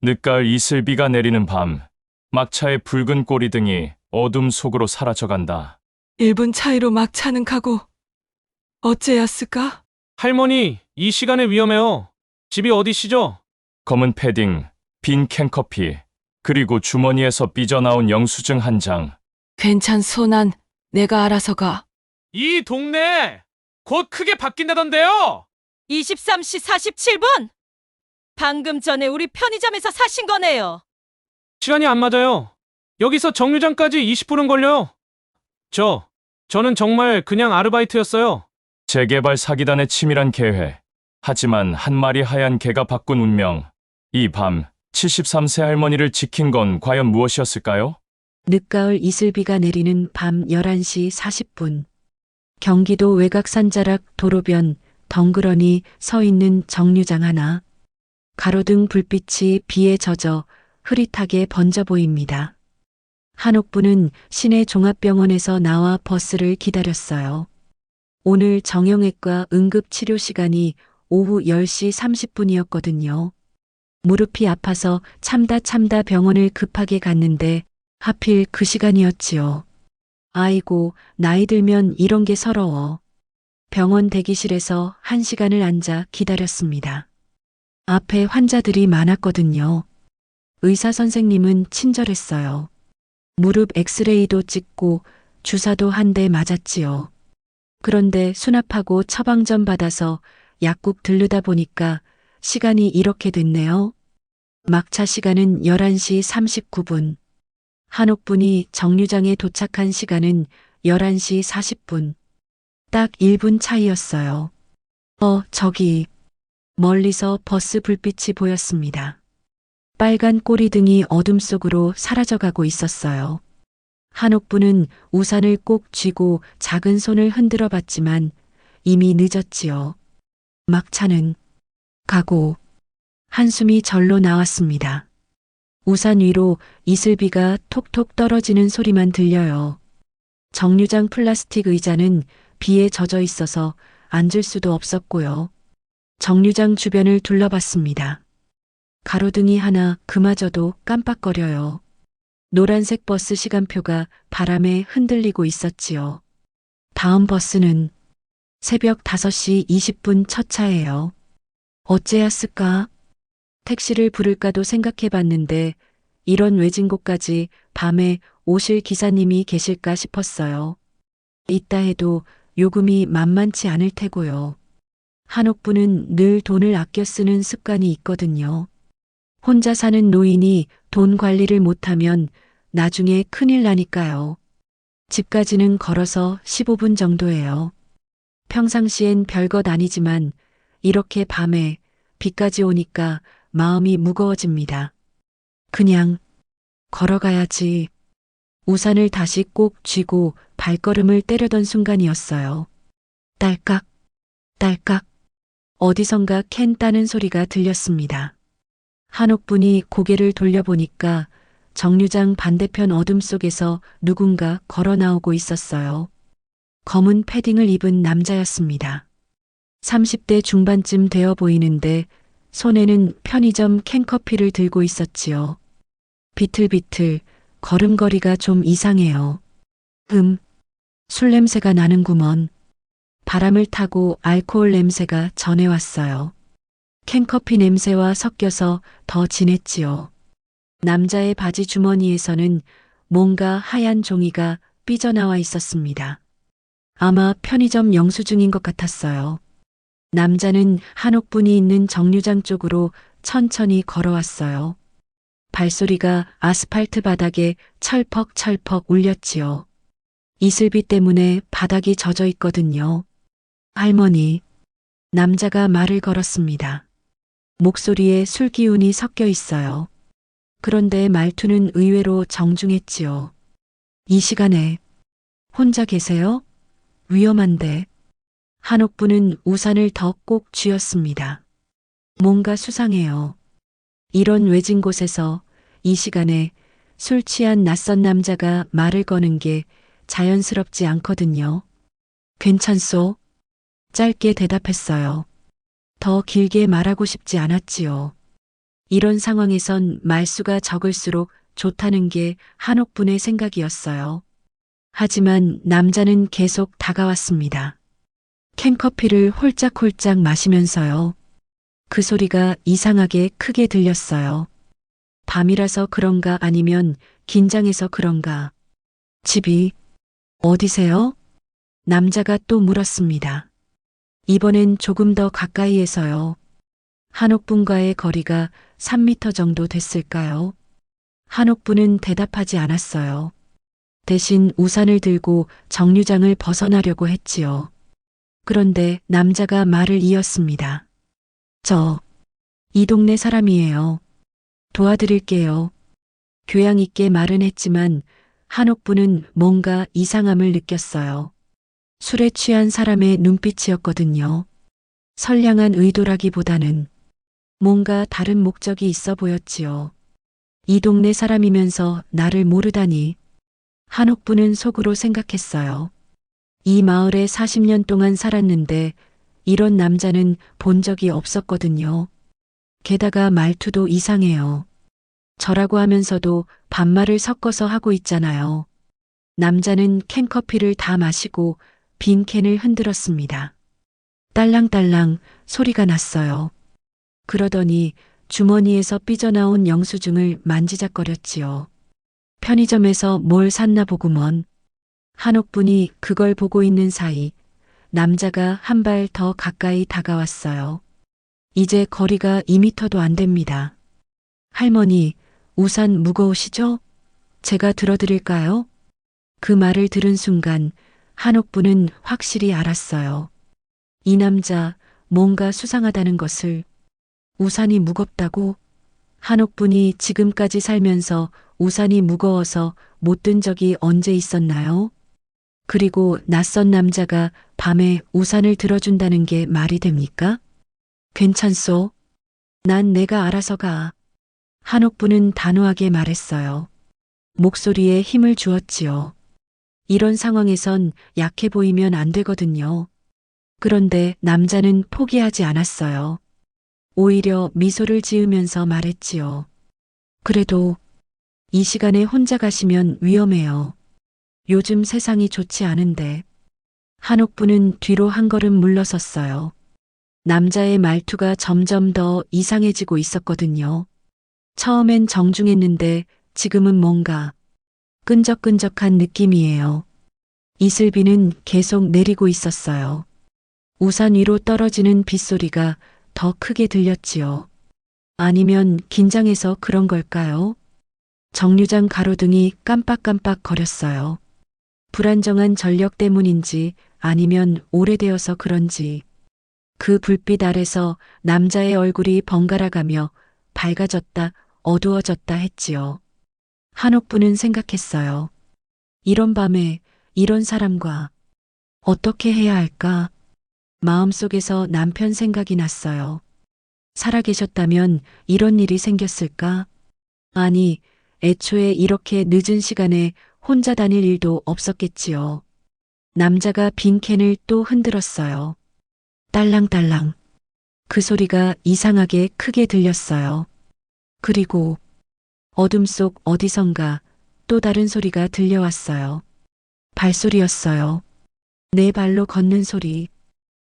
늦가을 이슬비가 내리는 밤, 막차의 붉은 꼬리등이 어둠 속으로 사라져간다. 1분 차이로 막차는 가고 어째였을까? 할머니, 이 시간에 위험해요. 집이 어디시죠? 검은 패딩, 빈 캔커피, 그리고 주머니에서 삐져나온 영수증 한 장. 괜찮소. 난 내가 알아서 가. 이 동네 곧 크게 바뀐다던데요. 23시 47분! 방금 전에 우리 편의점에서 사신 거네요. 시간이 안 맞아요. 여기서 정류장까지 20분은 걸려요. 저는 정말 그냥 아르바이트였어요. 재개발 사기단의 치밀한 계획. 하지만 한 마리 하얀 개가 바꾼 운명. 이 밤, 73세 할머니를 지킨 건 과연 무엇이었을까요? 늦가을 이슬비가 내리는 밤 11시 40분. 경기도 외곽산자락 도로변 덩그러니 서 있는 정류장 하나. 가로등 불빛이 비에 젖어 흐릿하게 번져 보입니다. 한옥부는 시내 종합병원에서 나와 버스를 기다렸어요. 오늘 정형외과 응급치료 시간이 오후 10시 30분이었거든요. 무릎이 아파서 참다 병원을 급하게 갔는데 하필 그 시간이었지요. 아이고, 나이 들면 이런 게 서러워. 병원 대기실에서 1시간을 앉아 기다렸습니다. 앞에 환자들이 많았거든요. 의사 선생님은 친절했어요. 무릎 엑스레이도 찍고 주사도 한 대 맞았지요. 그런데 수납하고 처방전 받아서 약국 들르다 보니까 시간이 이렇게 됐네요. 막차 시간은 11시 39분. 한옥분이 정류장에 도착한 시간은 11시 40분. 딱 1분 차이였어요. 저기. 멀리서 버스 불빛이 보였습니다. 빨간 꼬리등이 어둠 속으로 사라져가고 있었어요. 한옥부는 우산을 꼭 쥐고 작은 손을 흔들어 봤지만 이미 늦었지요. 막차는 가고 한숨이 절로 나왔습니다. 우산 위로 이슬비가 톡톡 떨어지는 소리만 들려요. 정류장 플라스틱 의자는 비에 젖어 있어서 앉을 수도 없었고요. 정류장 주변을 둘러봤습니다. 가로등이 하나 그마저도 깜빡거려요. 노란색 버스 시간표가 바람에 흔들리고 있었지요. 다음 버스는 새벽 5시 20분 첫 차예요. 어째였을까? 택시를 부를까도 생각해 봤는데 이런 외진 곳까지 밤에 오실 기사님이 계실까 싶었어요. 있다 해도 요금이 만만치 않을 테고요. 한옥부는 늘 돈을 아껴 쓰는 습관이 있거든요. 혼자 사는 노인이 돈 관리를 못하면 나중에 큰일 나니까요. 집까지는 걸어서 15분 정도예요. 평상시엔 별것 아니지만 이렇게 밤에 비까지 오니까 마음이 무거워집니다. 그냥 걸어가야지. 우산을 다시 꼭 쥐고 발걸음을 때려던 순간이었어요. 딸깍, 딸깍. 어디선가 캔 따는 소리가 들렸습니다. 한옥분이 고개를 돌려보니까 정류장 반대편 어둠 속에서 누군가 걸어 나오고 있었어요. 검은 패딩을 입은 남자였습니다. 30대 중반쯤 되어 보이는데 손에는 편의점 캔커피를 들고 있었지요. 비틀비틀 걸음걸이가 좀 이상해요. 술 냄새가 나는구먼. 바람을 타고 알코올 냄새가 전해왔어요. 캔커피 냄새와 섞여서 더 진했지요. 남자의 바지 주머니에서는 뭔가 하얀 종이가 삐져나와 있었습니다. 아마 편의점 영수증인 것 같았어요. 남자는 한옥분이 있는 정류장 쪽으로 천천히 걸어왔어요. 발소리가 아스팔트 바닥에 철퍽철퍽 울렸지요. 이슬비 때문에 바닥이 젖어 있거든요. 할머니. 남자가 말을 걸었습니다. 목소리에 술 기운이 섞여 있어요. 그런데 말투는 의외로 정중했지요. 이 시간에 혼자 계세요? 위험한데. 한옥부는 우산을 더 꼭 쥐었습니다. 뭔가 수상해요. 이런 외진 곳에서 이 시간에 술 취한 낯선 남자가 말을 거는 게 자연스럽지 않거든요. 괜찮소? 짧게 대답했어요. 더 길게 말하고 싶지 않았지요. 이런 상황에선 말수가 적을수록 좋다는 게 한옥분의 생각이었어요. 하지만 남자는 계속 다가왔습니다. 캔커피를 홀짝홀짝 마시면서요. 그 소리가 이상하게 크게 들렸어요. 밤이라서 그런가 아니면 긴장해서 그런가. 집이 어디세요? 남자가 또 물었습니다. 이번엔 조금 더 가까이에서요. 한옥분과의 거리가 3미터 정도 됐을까요? 한옥분은 대답하지 않았어요. 대신 우산을 들고 정류장을 벗어나려고 했지요. 그런데 남자가 말을 이었습니다. 이 동네 사람이에요. 도와드릴게요. 교양 있게 말은 했지만 한옥분은 뭔가 이상함을 느꼈어요. 술에 취한 사람의 눈빛이었거든요. 선량한 의도라기보다는 뭔가 다른 목적이 있어 보였지요. 이 동네 사람이면서 나를 모르다니. 한옥분은 속으로 생각했어요. 이 마을에 40년 동안 살았는데 이런 남자는 본 적이 없었거든요. 게다가 말투도 이상해요. 저라고 하면서도 반말을 섞어서 하고 있잖아요. 남자는 캔커피를 다 마시고 빈 캔을 흔들었습니다. 딸랑딸랑 소리가 났어요. 그러더니 주머니에서 삐져나온 영수증을 만지작거렸지요. 편의점에서 뭘 샀나 보구먼. 한옥분이 그걸 보고 있는 사이 남자가 한 발 더 가까이 다가왔어요. 이제 거리가 2미터도 안 됩니다. 할머니, 우산 무거우시죠? 제가 들어드릴까요? 그 말을 들은 순간 한옥분은 확실히 알았어요. 이 남자 뭔가 수상하다는 것을. 우산이 무겁다고? 한옥분이 지금까지 살면서 우산이 무거워서 못 든 적이 언제 있었나요? 그리고 낯선 남자가 밤에 우산을 들어준다는 게 말이 됩니까? 괜찮소? 난 내가 알아서 가. 한옥분은 단호하게 말했어요. 목소리에 힘을 주었지요. 이런 상황에선 약해 보이면 안 되거든요. 그런데 남자는 포기하지 않았어요. 오히려 미소를 지으면서 말했지요. 그래도 이 시간에 혼자 가시면 위험해요. 요즘 세상이 좋지 않은데. 한옥분은 뒤로 한 걸음 물러섰어요. 남자의 말투가 점점 더 이상해지고 있었거든요. 처음엔 정중했는데 지금은 뭔가 끈적끈적한 느낌이에요. 이슬비는 계속 내리고 있었어요. 우산 위로 떨어지는 빗소리가 더 크게 들렸지요. 아니면 긴장해서 그런 걸까요? 정류장 가로등이 깜빡깜빡 거렸어요. 불안정한 전력 때문인지 아니면 오래되어서 그런지 그 불빛 아래서 남자의 얼굴이 번갈아가며 밝아졌다 어두워졌다 했지요. 한옥분은 생각했어요. 이런 밤에 이런 사람과 어떻게 해야 할까? 마음속에서 남편 생각이 났어요. 살아계셨다면 이런 일이 생겼을까? 아니, 애초에 이렇게 늦은 시간에 혼자 다닐 일도 없었겠지요. 남자가 빈 캔을 또 흔들었어요. 딸랑딸랑. 그 소리가 이상하게 크게 들렸어요. 그리고 어둠 속 어디선가 또 다른 소리가 들려왔어요. 발소리였어요. 내 발로 걷는 소리.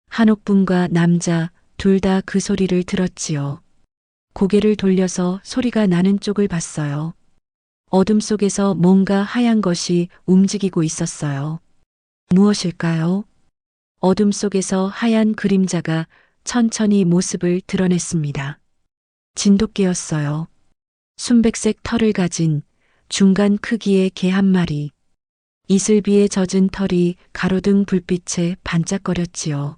한옥분과 남자 둘 다 그 소리를 들었지요. 고개를 돌려서 소리가 나는 쪽을 봤어요. 어둠 속에서 뭔가 하얀 것이 움직이고 있었어요. 무엇일까요? 어둠 속에서 하얀 그림자가 천천히 모습을 드러냈습니다. 진돗개였어요. 순백색 털을 가진 중간 크기의 개 한 마리. 이슬비에 젖은 털이 가로등 불빛에 반짝거렸지요.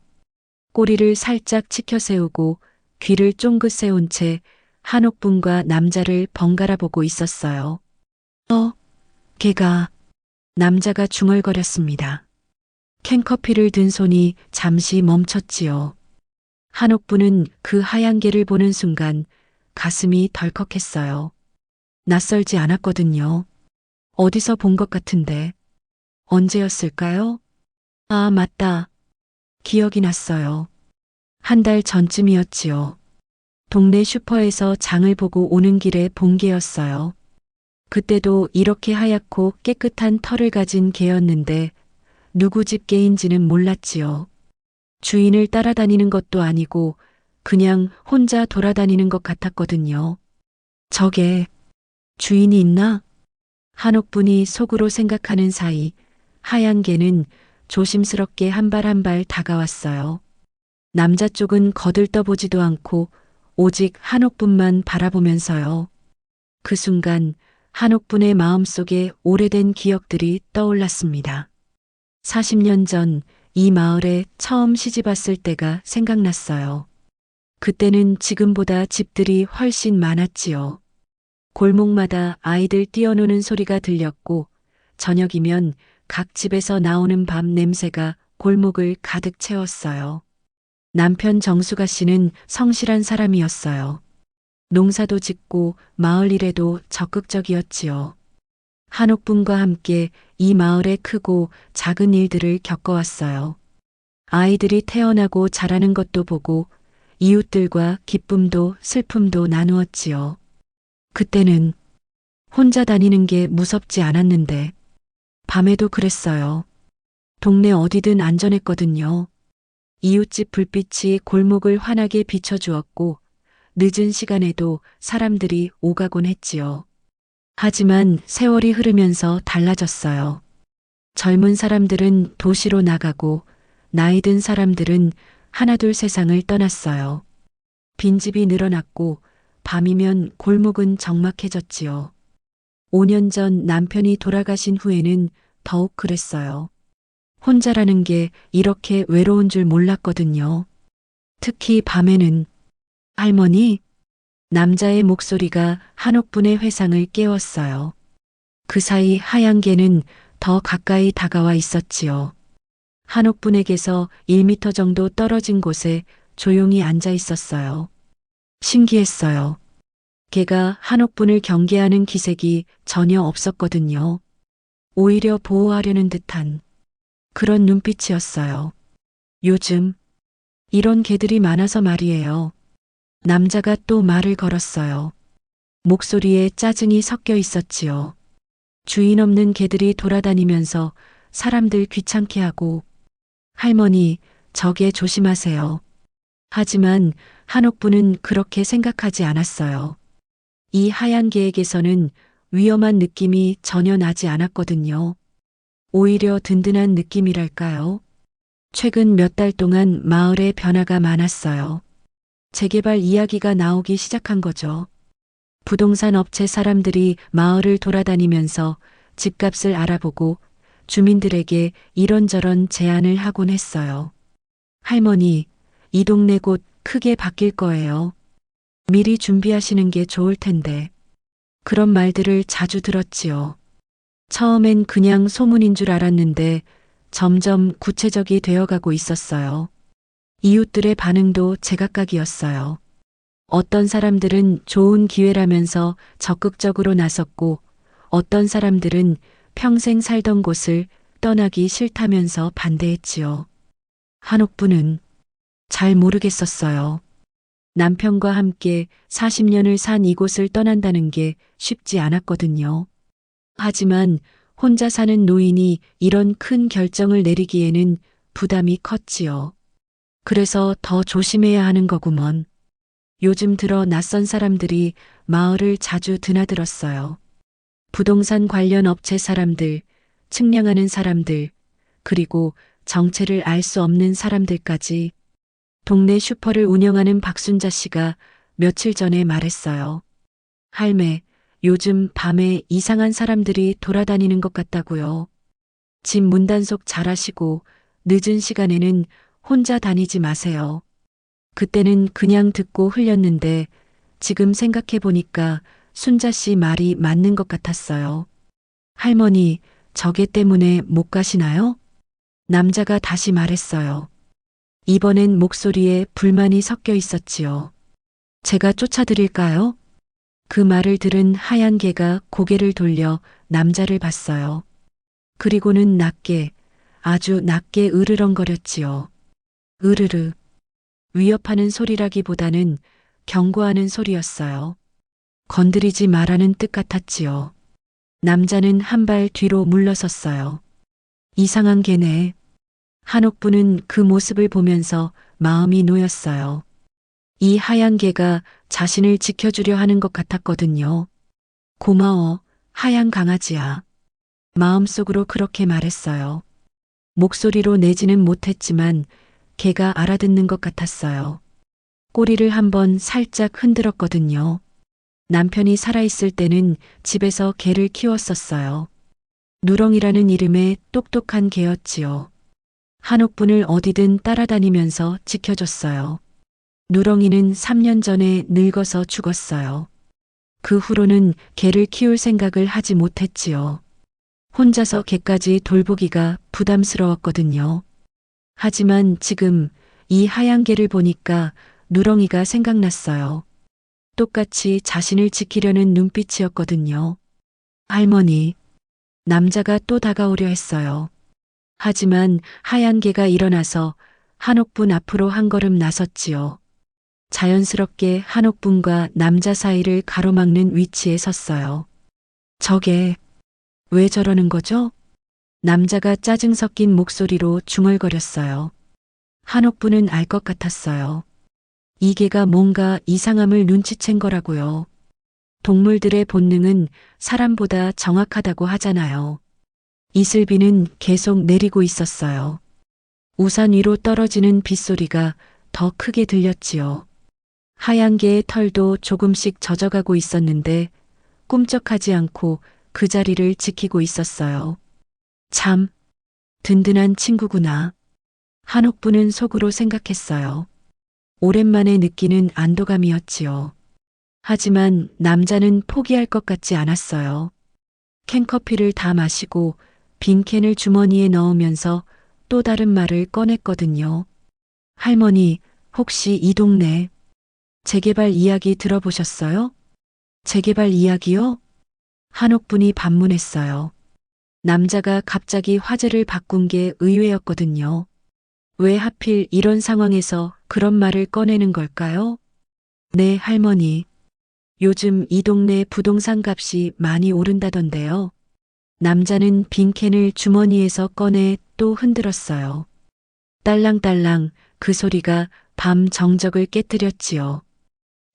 꼬리를 살짝 치켜 세우고 귀를 쫑긋 세운 채 한옥분과 남자를 번갈아 보고 있었어요. 개가. 남자가 중얼거렸습니다. 캔커피를 든 손이 잠시 멈췄지요. 한옥분은 그 하얀 개를 보는 순간 가슴이 덜컥했어요. 낯설지 않았거든요. 어디서 본 것 같은데. 언제였을까요? 아, 맞다. 기억이 났어요. 한 달 전쯤이었지요. 동네 슈퍼에서 장을 보고 오는 길에 본 개였어요. 그때도 이렇게 하얗고 깨끗한 털을 가진 개였는데 누구 집 개인지는 몰랐지요. 주인을 따라다니는 것도 아니고 그냥 혼자 돌아다니는 것 같았거든요. 저게 주인이 있나? 한옥분이 속으로 생각하는 사이 하얀 개는 조심스럽게 한 발 한 발 다가왔어요. 남자 쪽은 거들떠보지도 않고 오직 한옥분만 바라보면서요. 그 순간 한옥분의 마음속에 오래된 기억들이 떠올랐습니다. 40년 전 이 마을에 처음 시집왔을 때가 생각났어요. 그때는 지금보다 집들이 훨씬 많았지요. 골목마다 아이들 뛰어노는 소리가 들렸고 저녁이면 각 집에서 나오는 밥 냄새가 골목을 가득 채웠어요. 남편 정수가 씨는 성실한 사람이었어요. 농사도 짓고 마을 일에도 적극적이었지요. 한옥분과 함께 이 마을의 크고 작은 일들을 겪어왔어요. 아이들이 태어나고 자라는 것도 보고 이웃들과 기쁨도 슬픔도 나누었지요. 그때는 혼자 다니는 게 무섭지 않았는데 밤에도 그랬어요. 동네 어디든 안전했거든요. 이웃집 불빛이 골목을 환하게 비춰주었고 늦은 시간에도 사람들이 오가곤 했지요. 하지만 세월이 흐르면서 달라졌어요. 젊은 사람들은 도시로 나가고 나이 든 사람들은 하나둘 세상을 떠났어요. 빈집이 늘어났고 밤이면 골목은 적막해졌지요. 5년 전 남편이 돌아가신 후에는 더욱 그랬어요. 혼자라는 게 이렇게 외로운 줄 몰랐거든요. 특히 밤에는 할머니? 남자의 목소리가 한옥분의 회상을 깨웠어요. 그 사이 하얀 개는 더 가까이 다가와 있었지요. 한옥분에게서 1미터 정도 떨어진 곳에 조용히 앉아 있었어요. 신기했어요. 개가 한옥분을 경계하는 기색이 전혀 없었거든요. 오히려 보호하려는 듯한 그런 눈빛이었어요. 요즘 이런 개들이 많아서 말이에요. 남자가 또 말을 걸었어요. 목소리에 짜증이 섞여 있었지요. 주인 없는 개들이 돌아다니면서 사람들 귀찮게 하고 할머니, 저게 조심하세요. 하지만 한옥분은 그렇게 생각하지 않았어요. 이 하얀 개에게서는 위험한 느낌이 전혀 나지 않았거든요. 오히려 든든한 느낌이랄까요? 최근 몇 달 동안 마을에 변화가 많았어요. 재개발 이야기가 나오기 시작한 거죠. 부동산 업체 사람들이 마을을 돌아다니면서 집값을 알아보고 주민들에게 이런저런 제안을 하곤 했어요. 할머니, 이 동네 곧 크게 바뀔 거예요. 미리 준비하시는 게 좋을 텐데. 그런 말들을 자주 들었지요. 처음엔 그냥 소문인 줄 알았는데 점점 구체적이 되어가고 있었어요. 이웃들의 반응도 제각각이었어요. 어떤 사람들은 좋은 기회라면서 적극적으로 나섰고 어떤 사람들은 평생 살던 곳을 떠나기 싫다면서 반대했지요. 한옥분은 잘 모르겠었어요. 남편과 함께 40년을 산 이곳을 떠난다는 게 쉽지 않았거든요. 하지만 혼자 사는 노인이 이런 큰 결정을 내리기에는 부담이 컸지요. 그래서 더 조심해야 하는 거구먼. 요즘 들어 낯선 사람들이 마을을 자주 드나들었어요. 부동산 관련 업체 사람들, 측량하는 사람들, 그리고 정체를 알 수 없는 사람들까지. 동네 슈퍼를 운영하는 박순자 씨가 며칠 전에 말했어요. 할매, 요즘 밤에 이상한 사람들이 돌아다니는 것 같다고요. 집 문단속 잘하시고 늦은 시간에는 혼자 다니지 마세요. 그때는 그냥 듣고 흘렸는데 지금 생각해 보니까 순자 씨 말이 맞는 것 같았어요. 할머니, 저게 때문에 못 가시나요? 남자가 다시 말했어요. 이번엔 목소리에 불만이 섞여 있었지요. 제가 쫓아드릴까요? 그 말을 들은 하얀 개가 고개를 돌려 남자를 봤어요. 그리고는 낮게, 아주 낮게 으르렁거렸지요. 으르르. 위협하는 소리라기보다는 경고하는 소리였어요. 건드리지 말라는 뜻 같았지요. 남자는 한 발 뒤로 물러섰어요. 이상한 개네. 한옥부는 그 모습을 보면서 마음이 놓였어요. 이 하얀 개가 자신을 지켜주려 하는 것 같았거든요. 고마워, 하얀 강아지야. 마음속으로 그렇게 말했어요. 목소리로 내지는 못했지만 개가 알아듣는 것 같았어요. 꼬리를 한번 살짝 흔들었거든요. 남편이 살아있을 때는 집에서 개를 키웠었어요. 누렁이라는 이름의 똑똑한 개였지요. 한옥분을 어디든 따라다니면서 지켜줬어요. 누렁이는 3년 전에 늙어서 죽었어요. 그 후로는 개를 키울 생각을 하지 못했지요. 혼자서 개까지 돌보기가 부담스러웠거든요. 하지만 지금 이 하얀 개를 보니까 누렁이가 생각났어요. 똑같이 자신을 지키려는 눈빛이었거든요. 할머니, 남자가 또 다가오려 했어요. 하지만 하얀 개가 일어나서 한옥분 앞으로 한 걸음 나섰지요. 자연스럽게 한옥분과 남자 사이를 가로막는 위치에 섰어요. 저게 왜 저러는 거죠? 남자가 짜증 섞인 목소리로 중얼거렸어요. 한옥분은 알 것 같았어요. 이 개가 뭔가 이상함을 눈치챈 거라고요. 동물들의 본능은 사람보다 정확하다고 하잖아요. 이슬비는 계속 내리고 있었어요. 우산 위로 떨어지는 빗소리가 더 크게 들렸지요. 하얀 개의 털도 조금씩 젖어가고 있었는데 꿈쩍하지 않고 그 자리를 지키고 있었어요. 참, 든든한 친구구나. 한옥부는 속으로 생각했어요. 오랜만에 느끼는 안도감이었지요. 하지만 남자는 포기할 것 같지 않았어요. 캔커피를 다 마시고 빈 캔을 주머니에 넣으면서 또 다른 말을 꺼냈거든요. 할머니, 혹시 이 동네 재개발 이야기 들어보셨어요? 재개발 이야기요? 한옥분이 반문했어요. 남자가 갑자기 화제를 바꾼 게 의외였거든요. 왜 하필 이런 상황에서 그런 말을 꺼내는 걸까요? 네, 할머니. 요즘 이 동네 부동산 값이 많이 오른다던데요. 남자는 빈 캔을 주머니에서 꺼내 또 흔들었어요. 딸랑딸랑 그 소리가 밤 정적을 깨뜨렸지요.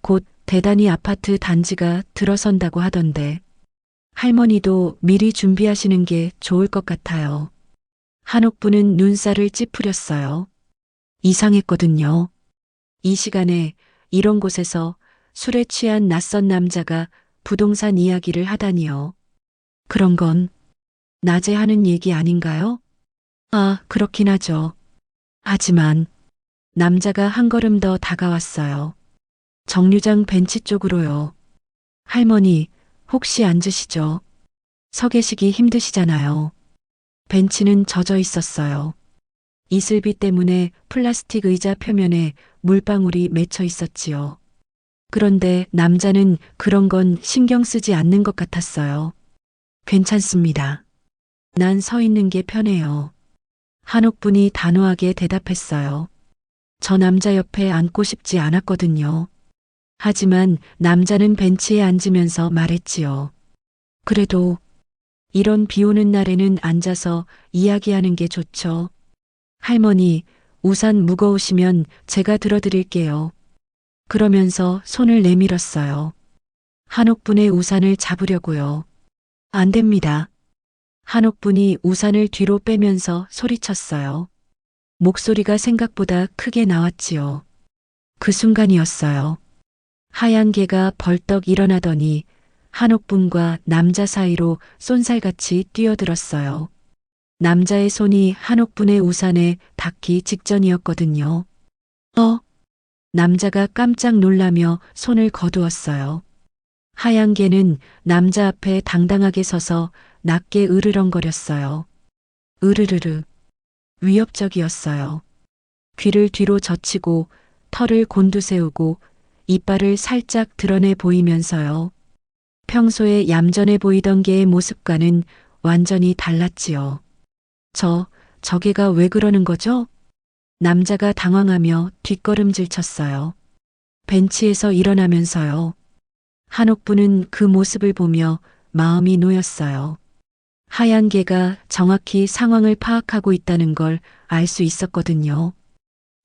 곧 대단히 아파트 단지가 들어선다고 하던데 할머니도 미리 준비하시는 게 좋을 것 같아요. 한옥부는 눈살을 찌푸렸어요. 이상했거든요. 이 시간에 이런 곳에서 술에 취한 낯선 남자가 부동산 이야기를 하다니요. 그런 건 낮에 하는 얘기 아닌가요? 아, 그렇긴 하죠. 하지만 남자가 한 걸음 더 다가왔어요. 정류장 벤치 쪽으로요. 할머니, 혹시 앉으시죠? 서 계시기 힘드시잖아요. 벤치는 젖어 있었어요. 이슬비 때문에 플라스틱 의자 표면에 물방울이 맺혀 있었지요. 그런데 남자는 그런 건 신경 쓰지 않는 것 같았어요. 괜찮습니다. 난 서 있는 게 편해요. 한옥분이 단호하게 대답했어요. 저 남자 옆에 앉고 싶지 않았거든요. 하지만 남자는 벤치에 앉으면서 말했지요. 그래도 이런 비 오는 날에는 앉아서 이야기하는 게 좋죠. 할머니, 우산 무거우시면 제가 들어드릴게요. 그러면서 손을 내밀었어요. 한옥분의 우산을 잡으려고요. 안 됩니다. 한옥분이 우산을 뒤로 빼면서 소리쳤어요. 목소리가 생각보다 크게 나왔지요. 그 순간이었어요. 하얀 개가 벌떡 일어나더니 한옥분과 남자 사이로 쏜살같이 뛰어들었어요. 남자의 손이 한옥분의 우산에 닿기 직전이었거든요. 남자가 깜짝 놀라며 손을 거두었어요. 하얀 개는 남자 앞에 당당하게 서서 낮게 으르렁거렸어요. 으르르르. 위협적이었어요. 귀를 뒤로 젖히고 털을 곤두세우고 이빨을 살짝 드러내 보이면서요. 평소에 얌전해 보이던 개의 모습과는 완전히 달랐지요. 저 개가 왜 그러는 거죠? 남자가 당황하며 뒷걸음질 쳤어요. 벤치에서 일어나면서요. 한옥부는 그 모습을 보며 마음이 놓였어요. 하얀 개가 정확히 상황을 파악하고 있다는 걸 알 수 있었거든요.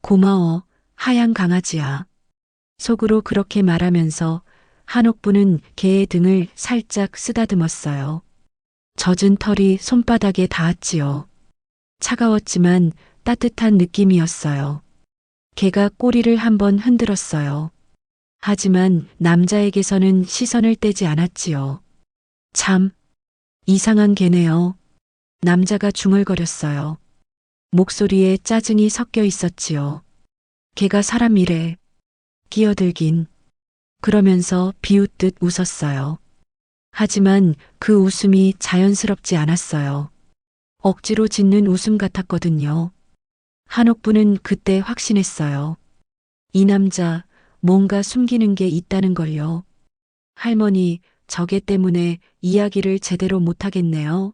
고마워, 하얀 강아지야. 속으로 그렇게 말하면서 한옥부는 개의 등을 살짝 쓰다듬었어요. 젖은 털이 손바닥에 닿았지요. 차가웠지만 따뜻한 느낌이었어요. 개가 꼬리를 한번 흔들었어요. 하지만 남자에게서는 시선을 떼지 않았지요. 참, 이상한 개네요. 남자가 중얼거렸어요. 목소리에 짜증이 섞여 있었지요. 개가 사람이래. 끼어들긴. 그러면서 비웃듯 웃었어요. 하지만 그 웃음이 자연스럽지 않았어요. 억지로 짓는 웃음 같았거든요. 한옥부는 그때 확신했어요. 이 남자 뭔가 숨기는 게 있다는 걸요. 할머니, 저게 때문에 이야기를 제대로 못하겠네요.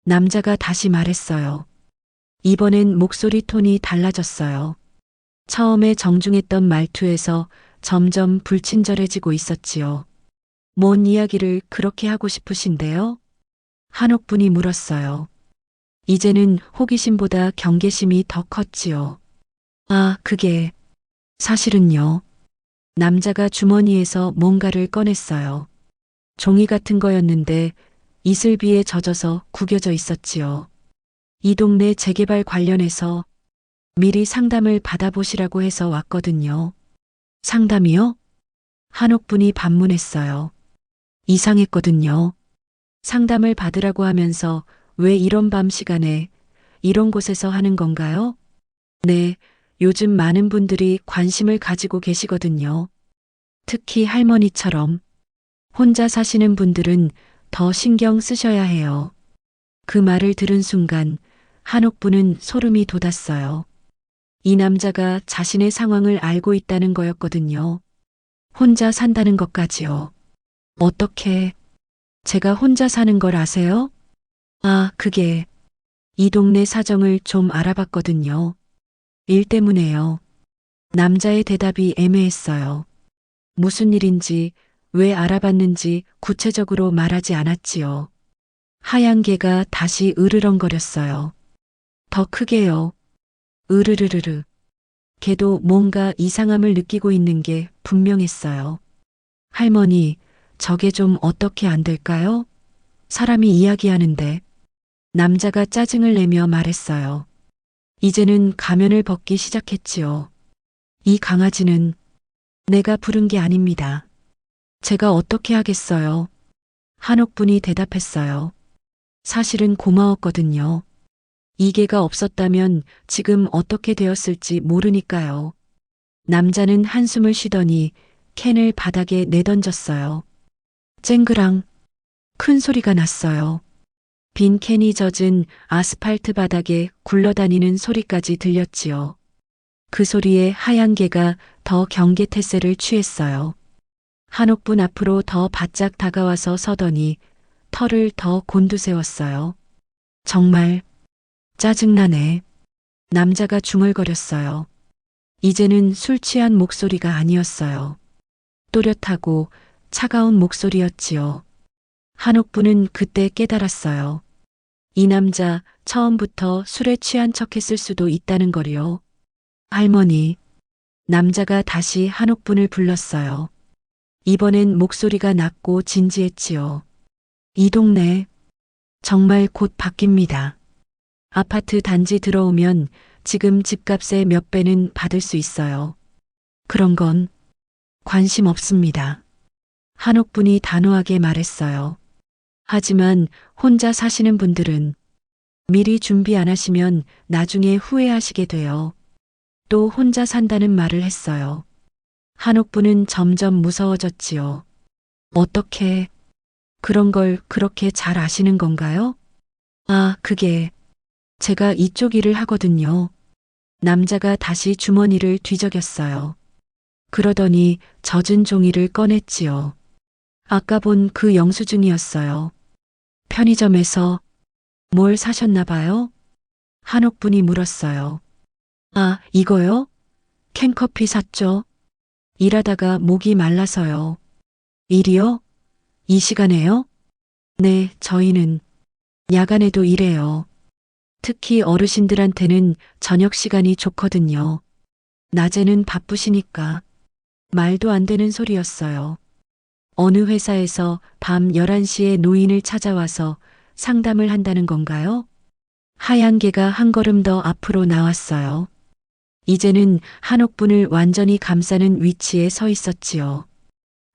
남자가 다시 말했어요. 이번엔 목소리 톤이 달라졌어요. 처음에 정중했던 말투에서 점점 불친절해지고 있었지요. 뭔 이야기를 그렇게 하고 싶으신데요? 한옥분이 물었어요. 이제는 호기심보다 경계심이 더 컸지요. 아, 그게 사실은요. 남자가 주머니에서 뭔가를 꺼냈어요. 종이 같은 거였는데 이슬비에 젖어서 구겨져 있었지요. 이 동네 재개발 관련해서 미리 상담을 받아보시라고 해서 왔거든요. 상담이요? 한옥분이 반문했어요. 이상했거든요. 상담을 받으라고 하면서 왜 이런 밤 시간에 이런 곳에서 하는 건가요? 네, 요즘 많은 분들이 관심을 가지고 계시거든요. 특히 할머니처럼 혼자 사시는 분들은 더 신경 쓰셔야 해요. 그 말을 들은 순간 한옥부는 소름이 돋았어요. 이 남자가 자신의 상황을 알고 있다는 거였거든요. 혼자 산다는 것까지요. 어떻게 제가 혼자 사는 걸 아세요? 아, 그게 이 동네 사정을 좀 알아봤거든요. 일 때문에요. 남자의 대답이 애매했어요. 무슨 일인지, 왜 알아봤는지 구체적으로 말하지 않았지요. 하얀 개가 다시 으르렁거렸어요. 더 크게요. 으르르르르. 개도 뭔가 이상함을 느끼고 있는 게 분명했어요. 할머니, 저게 좀 어떻게 안 될까요? 사람이 이야기하는데. 남자가 짜증을 내며 말했어요. 이제는 가면을 벗기 시작했지요. 이 강아지는 내가 부른 게 아닙니다. 제가 어떻게 하겠어요? 한옥분이 대답했어요. 사실은 고마웠거든요. 이 개가 없었다면 지금 어떻게 되었을지 모르니까요. 남자는 한숨을 쉬더니 캔을 바닥에 내던졌어요. 쨍그랑 큰 소리가 났어요. 빈 캔이 젖은 아스팔트 바닥에 굴러다니는 소리까지 들렸지요. 그 소리에 하얀 개가 더 경계태세를 취했어요. 한옥분 앞으로 더 바짝 다가와서 서더니 털을 더 곤두세웠어요. 정말 짜증나네. 남자가 중얼거렸어요. 이제는 술 취한 목소리가 아니었어요. 또렷하고 차가운 목소리였지요. 한옥분은 그때 깨달았어요. 이 남자 처음부터 술에 취한 척했을 수도 있다는 거리요. 할머니. 남자가 다시 한옥분을 불렀어요. 이번엔 목소리가 낮고 진지했지요. 이 동네 정말 곧 바뀝니다. 아파트 단지 들어오면 지금 집값의 몇 배는 받을 수 있어요. 그런 건 관심 없습니다. 한옥분이 단호하게 말했어요. 하지만 혼자 사시는 분들은 미리 준비 안 하시면 나중에 후회하시게 돼요. 또 혼자 산다는 말을 했어요. 한옥분은 점점 무서워졌지요. 어떻게 그런 걸 그렇게 잘 아시는 건가요? 아, 그게 제가 이쪽 일을 하거든요. 남자가 다시 주머니를 뒤적였어요. 그러더니 젖은 종이를 꺼냈지요. 아까 본 그 영수증이었어요. 편의점에서 뭘 사셨나 봐요? 한옥분이 물었어요. 아, 이거요? 캔커피 샀죠? 일하다가 목이 말라서요. 일이요? 이 시간에요? 네, 저희는 야간에도 일해요. 특히 어르신들한테는 저녁 시간이 좋거든요. 낮에는 바쁘시니까. 말도 안 되는 소리였어요. 어느 회사에서 밤 11시에 노인을 찾아와서 상담을 한다는 건가요? 하얀 개가 한 걸음 더 앞으로 나왔어요. 이제는 한옥분을 완전히 감싸는 위치에 서 있었지요.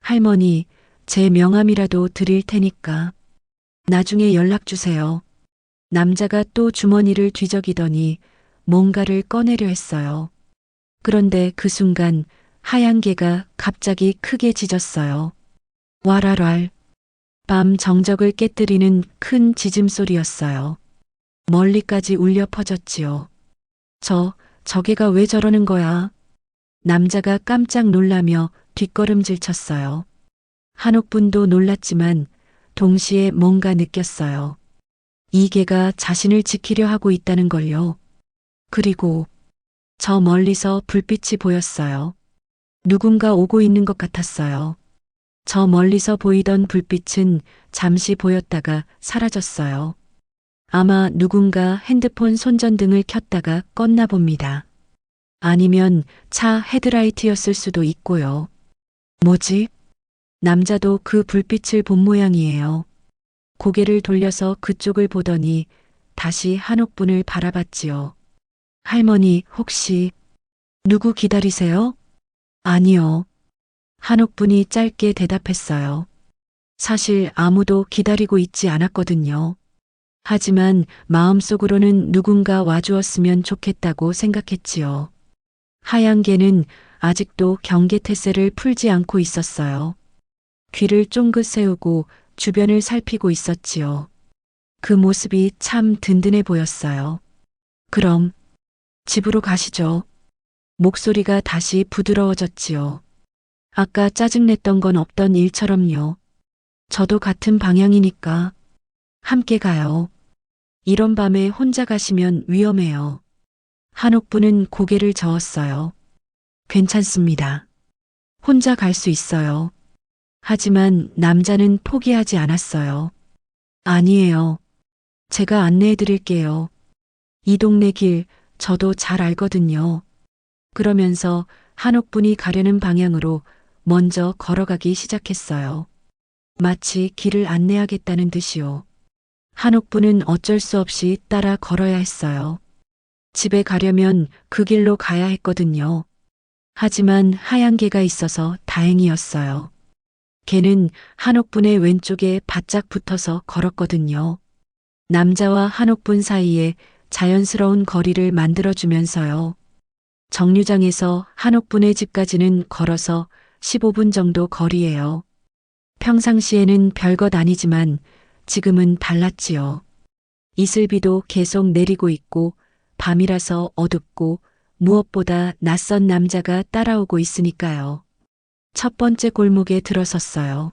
할머니, 제 명함이라도 드릴 테니까 나중에 연락 주세요. 남자가 또 주머니를 뒤적이더니 뭔가를 꺼내려 했어요. 그런데 그 순간 하얀 개가 갑자기 크게 짖었어요. 와랄왈. 밤 정적을 깨뜨리는 큰 짖음소리였어요. 멀리까지 울려 퍼졌지요. 저 개가 왜 저러는 거야? 남자가 깜짝 놀라며 뒷걸음질 쳤어요. 한옥분도 놀랐지만 동시에 뭔가 느꼈어요. 이 개가 자신을 지키려 하고 있다는 걸요. 그리고 저 멀리서 불빛이 보였어요. 누군가 오고 있는 것 같았어요. 저 멀리서 보이던 불빛은 잠시 보였다가 사라졌어요. 아마 누군가 핸드폰 손전등을 켰다가 껐나 봅니다. 아니면 차 헤드라이트였을 수도 있고요. 뭐지? 남자도 그 불빛을 본 모양이에요. 고개를 돌려서 그쪽을 보더니 다시 한옥분을 바라봤지요. 할머니, 혹시 누구 기다리세요? 아니요. 한옥분이 짧게 대답했어요. 사실 아무도 기다리고 있지 않았거든요. 하지만 마음속으로는 누군가 와주었으면 좋겠다고 생각했지요. 하얀 개는 아직도 경계태세를 풀지 않고 있었어요. 귀를 쫑긋 세우고 주변을 살피고 있었지요. 그 모습이 참 든든해 보였어요. 그럼 집으로 가시죠. 목소리가 다시 부드러워졌지요. 아까 짜증냈던 건 없던 일처럼요. 저도 같은 방향이니까 함께 가요. 이런 밤에 혼자 가시면 위험해요. 한옥분은 고개를 저었어요. 괜찮습니다. 혼자 갈 수 있어요. 하지만 남자는 포기하지 않았어요. 아니에요. 제가 안내해 드릴게요. 이 동네 길 저도 잘 알거든요. 그러면서 한옥분이 가려는 방향으로 먼저 걸어가기 시작했어요. 마치 길을 안내하겠다는 듯이요. 한옥분은 어쩔 수 없이 따라 걸어야 했어요. 집에 가려면 그 길로 가야 했거든요. 하지만 하얀 개가 있어서 다행이었어요. 개는 한옥분의 왼쪽에 바짝 붙어서 걸었거든요. 남자와 한옥분 사이에 자연스러운 거리를 만들어주면서요. 정류장에서 한옥분의 집까지는 걸어서 15분 정도 거리예요. 평상시에는 별것 아니지만 지금은 달랐지요. 이슬비도 계속 내리고 있고 밤이라서 어둡고 무엇보다 낯선 남자가 따라오고 있으니까요. 첫 번째 골목에 들어섰어요.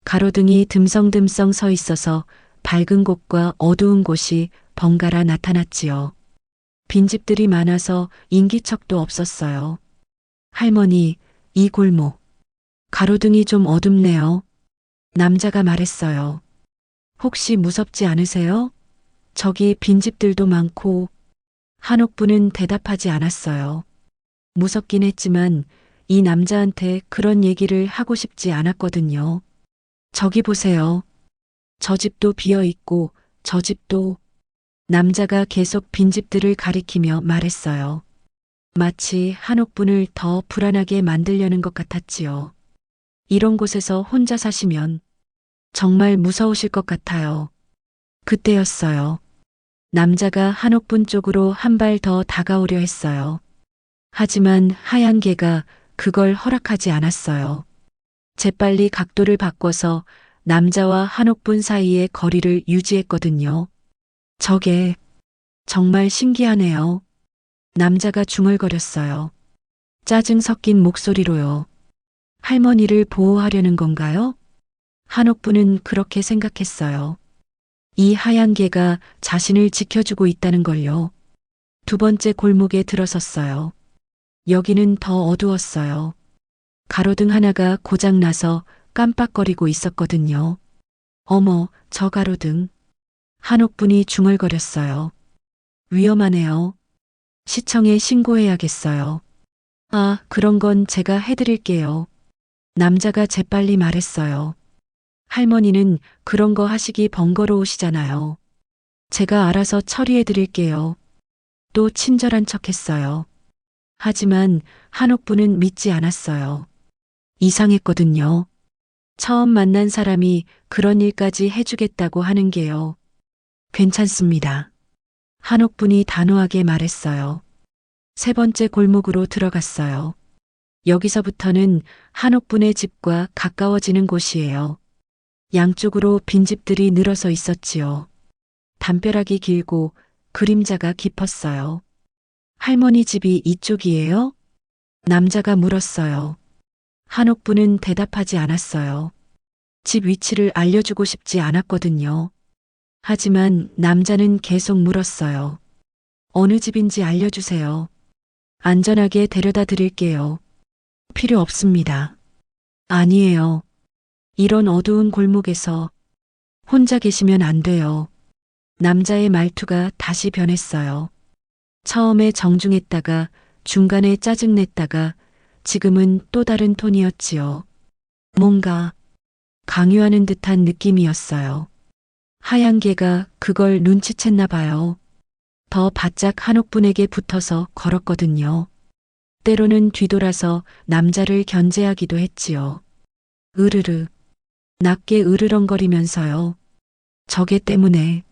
가로등이 듬성듬성 서 있어서 밝은 곳과 어두운 곳이 번갈아 나타났지요. 빈집들이 많아서 인기척도 없었어요. 할머니, 이 골목. 가로등이 좀 어둡네요. 남자가 말했어요. 혹시 무섭지 않으세요? 저기 빈집들도 많고. 한옥분은 대답하지 않았어요. 무섭긴 했지만 이 남자한테 그런 얘기를 하고 싶지 않았거든요. 저기 보세요. 저 집도 비어 있고 저 집도. 남자가 계속 빈집들을 가리키며 말했어요. 마치 한옥분을 더 불안하게 만들려는 것 같았지요. 이런 곳에서 혼자 사시면 정말 무서우실 것 같아요. 그때였어요. 남자가 한옥분 쪽으로 한 발 더 다가오려 했어요. 하지만 하얀 개가 그걸 허락하지 않았어요. 재빨리 각도를 바꿔서 남자와 한옥분 사이의 거리를 유지했거든요. 저게 정말 신기하네요. 남자가 중얼거렸어요. 짜증 섞인 목소리로요. 할머니를 보호하려는 건가요? 한옥분은 그렇게 생각했어요. 이 하얀 개가 자신을 지켜주고 있다는 걸요. 두 번째 골목에 들어섰어요. 여기는 더 어두웠어요. 가로등 하나가 고장나서 깜빡거리고 있었거든요. 어머, 저 가로등. 한옥분이 중얼거렸어요. 위험하네요. 시청에 신고해야겠어요. 아, 그런 건 제가 해드릴게요. 남자가 재빨리 말했어요. 할머니는 그런 거 하시기 번거로우시잖아요. 제가 알아서 처리해드릴게요. 또 친절한 척 했어요. 하지만 한옥분은 믿지 않았어요. 이상했거든요. 처음 만난 사람이 그런 일까지 해주겠다고 하는 게요. 괜찮습니다. 한옥분이 단호하게 말했어요. 세 번째 골목으로 들어갔어요. 여기서부터는 한옥분의 집과 가까워지는 곳이에요. 양쪽으로 빈집들이 늘어서 있었지요. 담벼락이 길고 그림자가 깊었어요. 할머니 집이 이쪽이에요? 남자가 물었어요. 한옥분은 대답하지 않았어요. 집 위치를 알려주고 싶지 않았거든요. 하지만 남자는 계속 물었어요. 어느 집인지 알려주세요. 안전하게 데려다 드릴게요. 필요 없습니다. 아니에요. 이런 어두운 골목에서 혼자 계시면 안 돼요. 남자의 말투가 다시 변했어요. 처음에 정중했다가 중간에 짜증냈다가 지금은 또 다른 톤이었지요. 뭔가 강요하는 듯한 느낌이었어요. 하얀 개가 그걸 눈치챘나 봐요. 더 바짝 한옥분에게 붙어서 걸었거든요. 때로는 뒤돌아서 남자를 견제하기도 했지요. 으르르, 낮게 으르렁거리면서요. 저게 때문에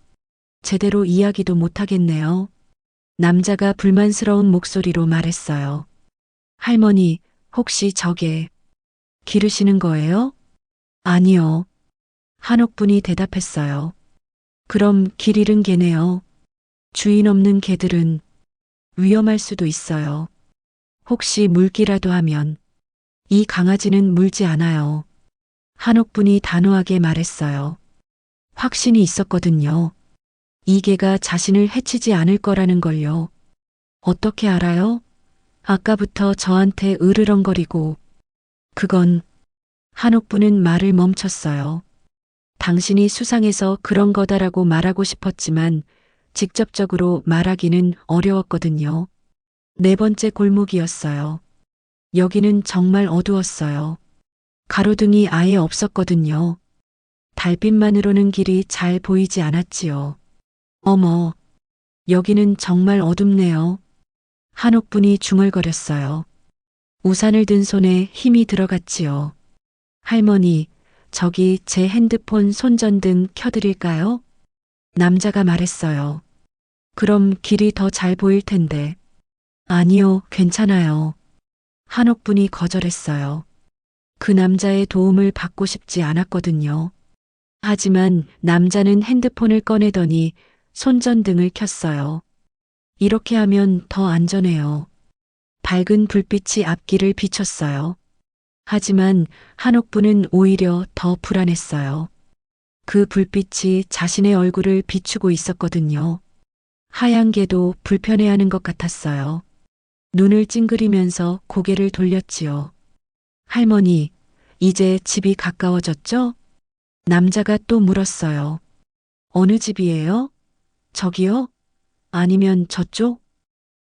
제대로 이야기도 못하겠네요. 남자가 불만스러운 목소리로 말했어요. 할머니, 혹시 저게 기르시는 거예요? 아니요. 한옥분이 대답했어요. 그럼 길 잃은 개네요. 주인 없는 개들은 위험할 수도 있어요. 혹시 물기라도 하면 이 강아지는 물지 않아요. 한옥분이 단호하게 말했어요. 확신이 있었거든요. 이 개가 자신을 해치지 않을 거라는 걸요. 어떻게 알아요? 아까부터 저한테 으르렁거리고. 그건 한옥분은 말을 멈췄어요. 당신이 수상해서 그런 거다라고 말하고 싶었지만 직접적으로 말하기는 어려웠거든요. 네 번째 골목이었어요. 여기는 정말 어두웠어요. 가로등이 아예 없었거든요. 달빛만으로는 길이 잘 보이지 않았지요. 어머, 여기는 정말 어둡네요. 한옥분이 중얼거렸어요. 우산을 든 손에 힘이 들어갔지요. 할머니, 저기 제 핸드폰 손전등 켜드릴까요? 남자가 말했어요. 그럼 길이 더 잘 보일 텐데. 아니요, 괜찮아요. 한옥분이 거절했어요. 그 남자의 도움을 받고 싶지 않았거든요. 하지만 남자는 핸드폰을 꺼내더니 손전등을 켰어요. 이렇게 하면 더 안전해요. 밝은 불빛이 앞길을 비췄어요. 하지만 한옥분은 오히려 더 불안했어요. 그 불빛이 자신의 얼굴을 비추고 있었거든요. 하얀 개도 불편해하는 것 같았어요. 눈을 찡그리면서 고개를 돌렸지요. 할머니, 이제 집이 가까워졌죠? 남자가 또 물었어요. 어느 집이에요? 저기요? 아니면 저쪽?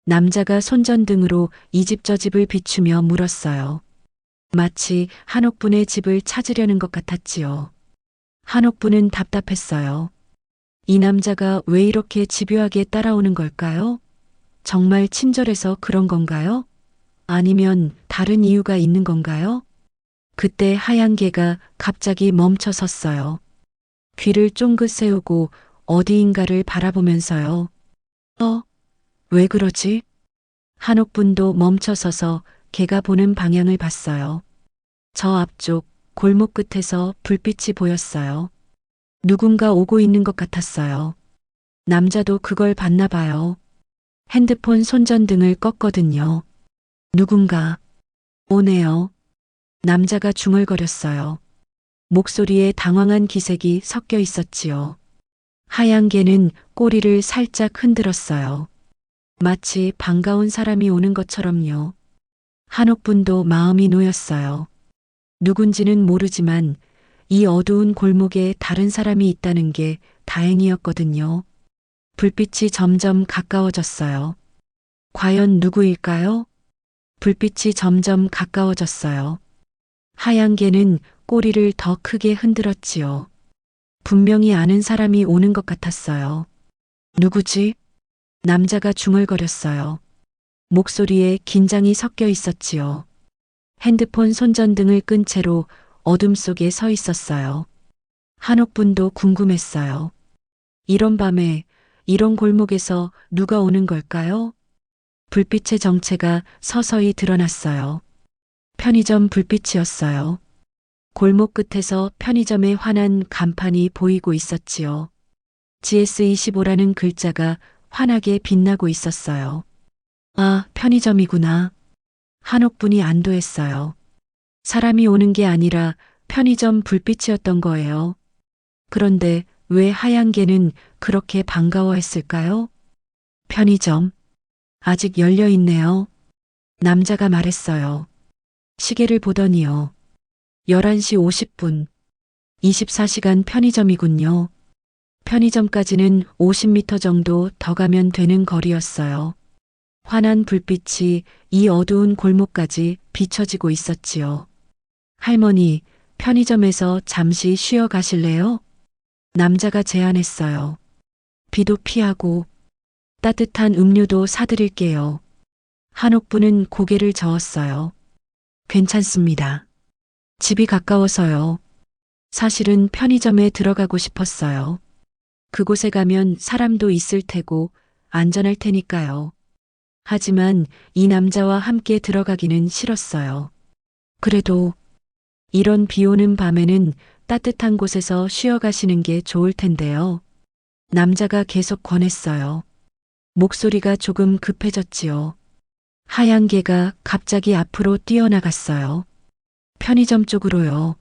남자가 손전등으로 이 집 저 집을 비추며 물었어요. 마치 한옥분의 집을 찾으려는 것 같았지요. 한옥분은 답답했어요. 이 남자가 왜 이렇게 집요하게 따라오는 걸까요? 정말 친절해서 그런 건가요? 아니면 다른 이유가 있는 건가요? 그때 하얀 개가 갑자기 멈춰 섰어요. 귀를 쫑긋 세우고 어디인가를 바라보면서요. 왜 그러지? 한옥분도 멈춰 서서 개가 보는 방향을 봤어요. 저 앞쪽 골목 끝에서 불빛이 보였어요. 누군가 오고 있는 것 같았어요. 남자도 그걸 봤나 봐요. 핸드폰 손전등을 껐거든요. 누군가 오네요. 남자가 중얼거렸어요. 목소리에 당황한 기색이 섞여 있었지요. 하얀 개는 꼬리를 살짝 흔들었어요. 마치 반가운 사람이 오는 것처럼요. 한옥분도 마음이 놓였어요. 누군지는 모르지만 이 어두운 골목에 다른 사람이 있다는 게 다행이었거든요. 불빛이 점점 가까워졌어요. 과연 누구일까요? 불빛이 점점 가까워졌어요. 하얀 개는 꼬리를 더 크게 흔들었지요. 분명히 아는 사람이 오는 것 같았어요. 누구지? 남자가 중얼거렸어요. 목소리에 긴장이 섞여 있었지요. 핸드폰 손전등을 끈 채로 어둠 속에 서 있었어요. 한옥분도 궁금했어요. 이런 밤에 이런 골목에서 누가 오는 걸까요? 불빛의 정체가 서서히 드러났어요. 편의점 불빛이었어요. 골목 끝에서 편의점에 환한 간판이 보이고 있었지요. GS25라는 글자가 환하게 빛나고 있었어요. 아, 편의점이구나. 한옥분이 안도했어요. 사람이 오는 게 아니라 편의점 불빛이었던 거예요. 그런데 왜 하얀 개는 그렇게 반가워했을까요? 편의점. 아직 열려 있네요. 남자가 말했어요. 시계를 보더니요. 11시 50분. 24시간 편의점이군요. 편의점까지는 50m 정도 더 가면 되는 거리였어요. 환한 불빛이 이 어두운 골목까지 비춰지고 있었지요. 할머니, 편의점에서 잠시 쉬어 가실래요? 남자가 제안했어요. 비도 피하고 따뜻한 음료도 사드릴게요. 한옥분은 고개를 저었어요. 괜찮습니다. 집이 가까워서요. 사실은 편의점에 들어가고 싶었어요. 그곳에 가면 사람도 있을 테고 안전할 테니까요. 하지만 이 남자와 함께 들어가기는 싫었어요. 그래도 이런 비 오는 밤에는 따뜻한 곳에서 쉬어 가시는 게 좋을 텐데요. 남자가 계속 권했어요. 목소리가 조금 급해졌지요. 하얀 개가 갑자기 앞으로 뛰어나갔어요. 편의점 쪽으로요.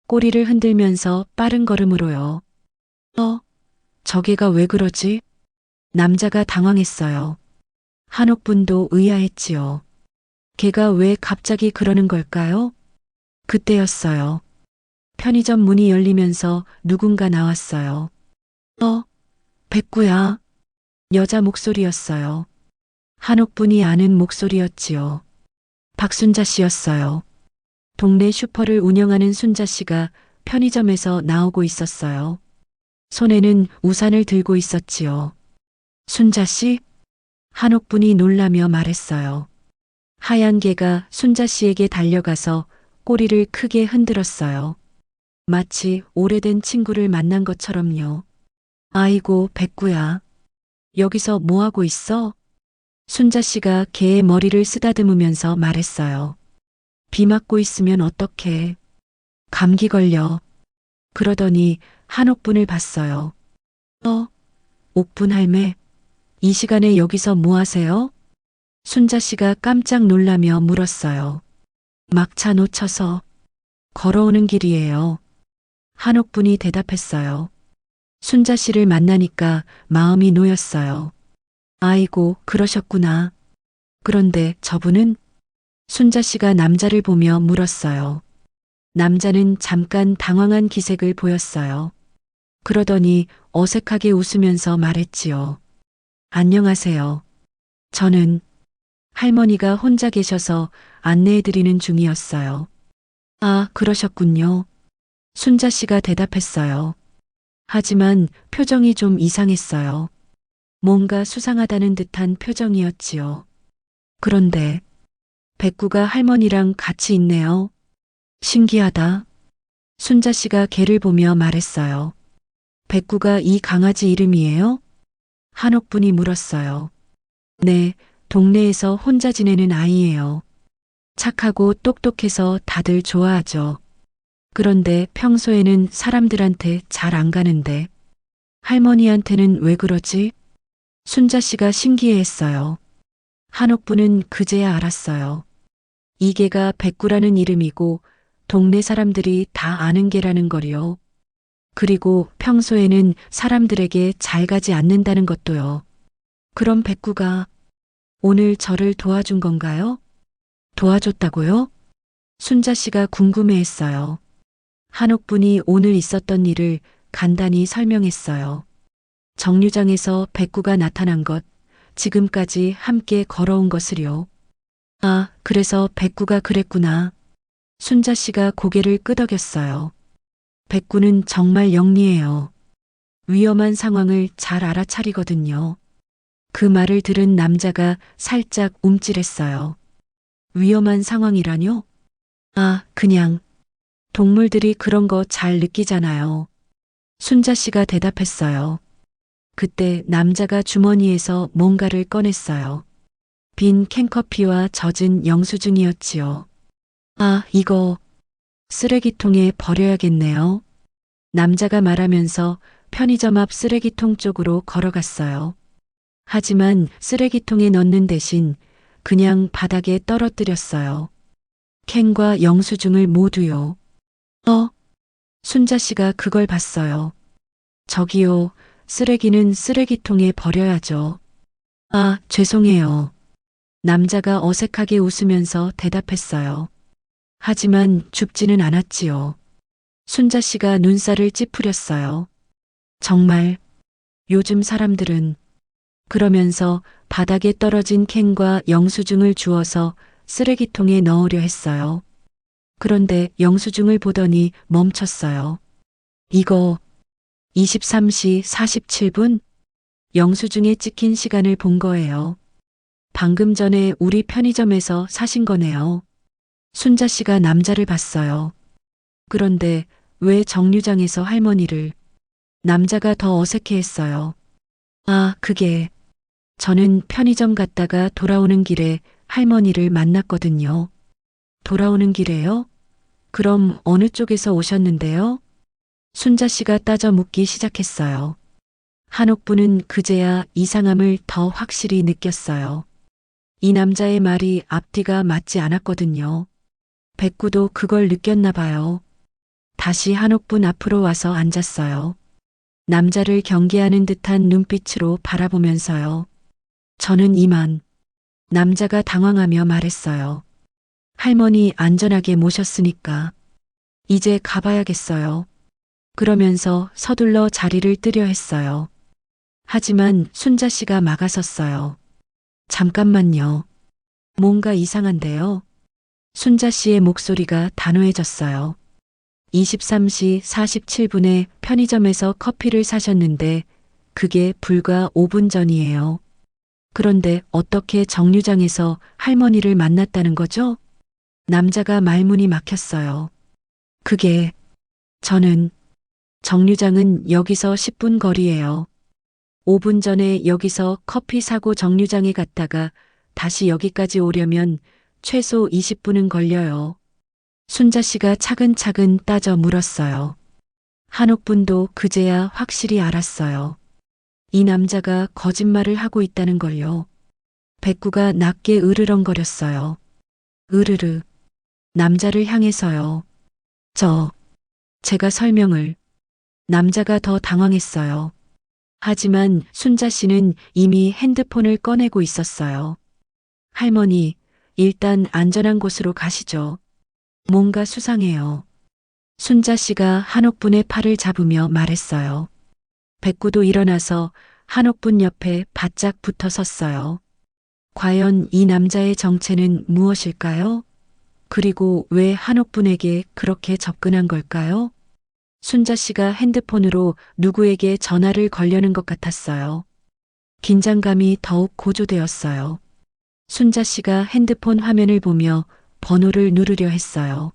꼬리를 흔들면서 빠른 걸음으로요. 저 개가 왜 그러지? 남자가 당황했어요. 한옥분도 의아했지요. 개가 왜 갑자기 그러는 걸까요? 그때였어요. 편의점 문이 열리면서 누군가 나왔어요. 백구야. 여자 목소리였어요. 한옥분이 아는 목소리였지요. 박순자 씨였어요. 동네 슈퍼를 운영하는 순자 씨가 편의점에서 나오고 있었어요. 손에는 우산을 들고 있었지요. 순자 씨? 한옥분이 놀라며 말했어요. 하얀 개가 순자 씨에게 달려가서 꼬리를 크게 흔들었어요. 마치 오래된 친구를 만난 것처럼요. 아이고, 백구야. 여기서 뭐 하고 있어? 순자 씨가 개의 머리를 쓰다듬으면서 말했어요. 비 맞고 있으면 어떡해. 감기 걸려. 그러더니 한옥분을 봤어요. 옥분 할매. 이 시간에 여기서 뭐 하세요? 순자 씨가 깜짝 놀라며 물었어요. 막차 놓쳐서 걸어오는 길이에요. 한옥분이 대답했어요. 순자 씨를 만나니까 마음이 놓였어요. 아이고, 그러셨구나. 그런데 저분은? 순자 씨가 남자를 보며 물었어요. 남자는 잠깐 당황한 기색을 보였어요. 그러더니 어색하게 웃으면서 말했지요. 안녕하세요. 저는 할머니가 혼자 계셔서 안내해드리는 중이었어요. 아, 그러셨군요. 순자 씨가 대답했어요. 하지만 표정이 좀 이상했어요. 뭔가 수상하다는 듯한 표정이었지요. 그런데 백구가 할머니랑 같이 있네요. 신기하다. 순자 씨가 개를 보며 말했어요. 백구가 이 강아지 이름이에요? 한옥분이 물었어요. 네, 동네에서 혼자 지내는 아이예요. 착하고 똑똑해서 다들 좋아하죠. 그런데 평소에는 사람들한테 잘 안 가는데 할머니한테는 왜 그러지? 순자 씨가 신기해했어요. 한옥분은 그제야 알았어요. 이 개가 백구라는 이름이고 동네 사람들이 다 아는 개라는 거요. 그리고 평소에는 사람들에게 잘 가지 않는다는 것도요. 그럼 백구가 오늘 저를 도와준 건가요? 도와줬다고요? 순자 씨가 궁금해했어요. 한옥분이 오늘 있었던 일을 간단히 설명했어요. 정류장에서 백구가 나타난 것, 지금까지 함께 걸어온 것을요. 아, 그래서 백구가 그랬구나. 순자 씨가 고개를 끄덕였어요. 백구는 정말 영리해요. 위험한 상황을 잘 알아차리거든요. 그 말을 들은 남자가 살짝 움찔했어요. 위험한 상황이라뇨? 아, 그냥 동물들이 그런 거 잘 느끼잖아요. 순자 씨가 대답했어요. 그때 남자가 주머니에서 뭔가를 꺼냈어요. 빈 캔커피와 젖은 영수증이었지요. 아, 이거 쓰레기통에 버려야겠네요. 남자가 말하면서 편의점 앞 쓰레기통 쪽으로 걸어갔어요. 하지만 쓰레기통에 넣는 대신 그냥 바닥에 떨어뜨렸어요. 캔과 영수증을 모두요. 순자 씨가 그걸 봤어요. 저기요, 쓰레기는 쓰레기통에 버려야죠. 아, 죄송해요. 남자가 어색하게 웃으면서 대답했어요. 하지만 줍지는 않았지요. 순자 씨가 눈살을 찌푸렸어요. 정말 요즘 사람들은 그러면서 바닥에 떨어진 캔과 영수증을 주워서 쓰레기통에 넣으려 했어요. 그런데 영수증을 보더니 멈췄어요. 이거 23시 47분? 영수증에 찍힌 시간을 본 거예요. 방금 전에 우리 편의점에서 사신 거네요. 순자 씨가 남자를 봤어요. 그런데 왜 정류장에서 할머니를? 남자가 더 어색해했어요. 아, 그게 저는 편의점 갔다가 돌아오는 길에 할머니를 만났거든요. 돌아오는 길에요? 그럼 어느 쪽에서 오셨는데요? 순자 씨가 따져 묻기 시작했어요. 한옥부는 그제야 이상함을 더 확실히 느꼈어요. 이 남자의 말이 앞뒤가 맞지 않았거든요. 백구도 그걸 느꼈나 봐요. 다시 한옥분 앞으로 와서 앉았어요. 남자를 경계하는 듯한 눈빛으로 바라보면서요. 저는 이만. 남자가 당황하며 말했어요. 할머니 안전하게 모셨으니까 이제 가봐야겠어요. 그러면서 서둘러 자리를 뜨려 했어요. 하지만 순자 씨가 막아섰어요. 잠깐만요. 뭔가 이상한데요. 순자 씨의 목소리가 단호해졌어요. 23시 47분에 편의점에서 커피를 사셨는데 그게 불과 5분 전이에요. 그런데 어떻게 정류장에서 할머니를 만났다는 거죠? 남자가 말문이 막혔어요. 그게 저는 정류장은 여기서 10분 거리예요. 5분 전에 여기서 커피 사고 정류장에 갔다가 다시 여기까지 오려면 최소 20분은 걸려요. 순자 씨가 차근차근 따져 물었어요. 한옥분도 그제야 확실히 알았어요. 이 남자가 거짓말을 하고 있다는 걸요. 백구가 낮게 으르렁거렸어요. 으르르. 남자를 향해서요. 제가 설명을. 남자가 더 당황했어요. 하지만 순자 씨는 이미 핸드폰을 꺼내고 있었어요. 할머니, 일단 안전한 곳으로 가시죠. 뭔가 수상해요. 순자 씨가 한옥분의 팔을 잡으며 말했어요. 백구도 일어나서 한옥분 옆에 바짝 붙어 섰어요. 과연 이 남자의 정체는 무엇일까요? 그리고 왜 한옥분에게 그렇게 접근한 걸까요? 순자 씨가 핸드폰으로 누구에게 전화를 걸려는 것 같았어요. 긴장감이 더욱 고조되었어요. 순자 씨가 핸드폰 화면을 보며 번호를 누르려 했어요.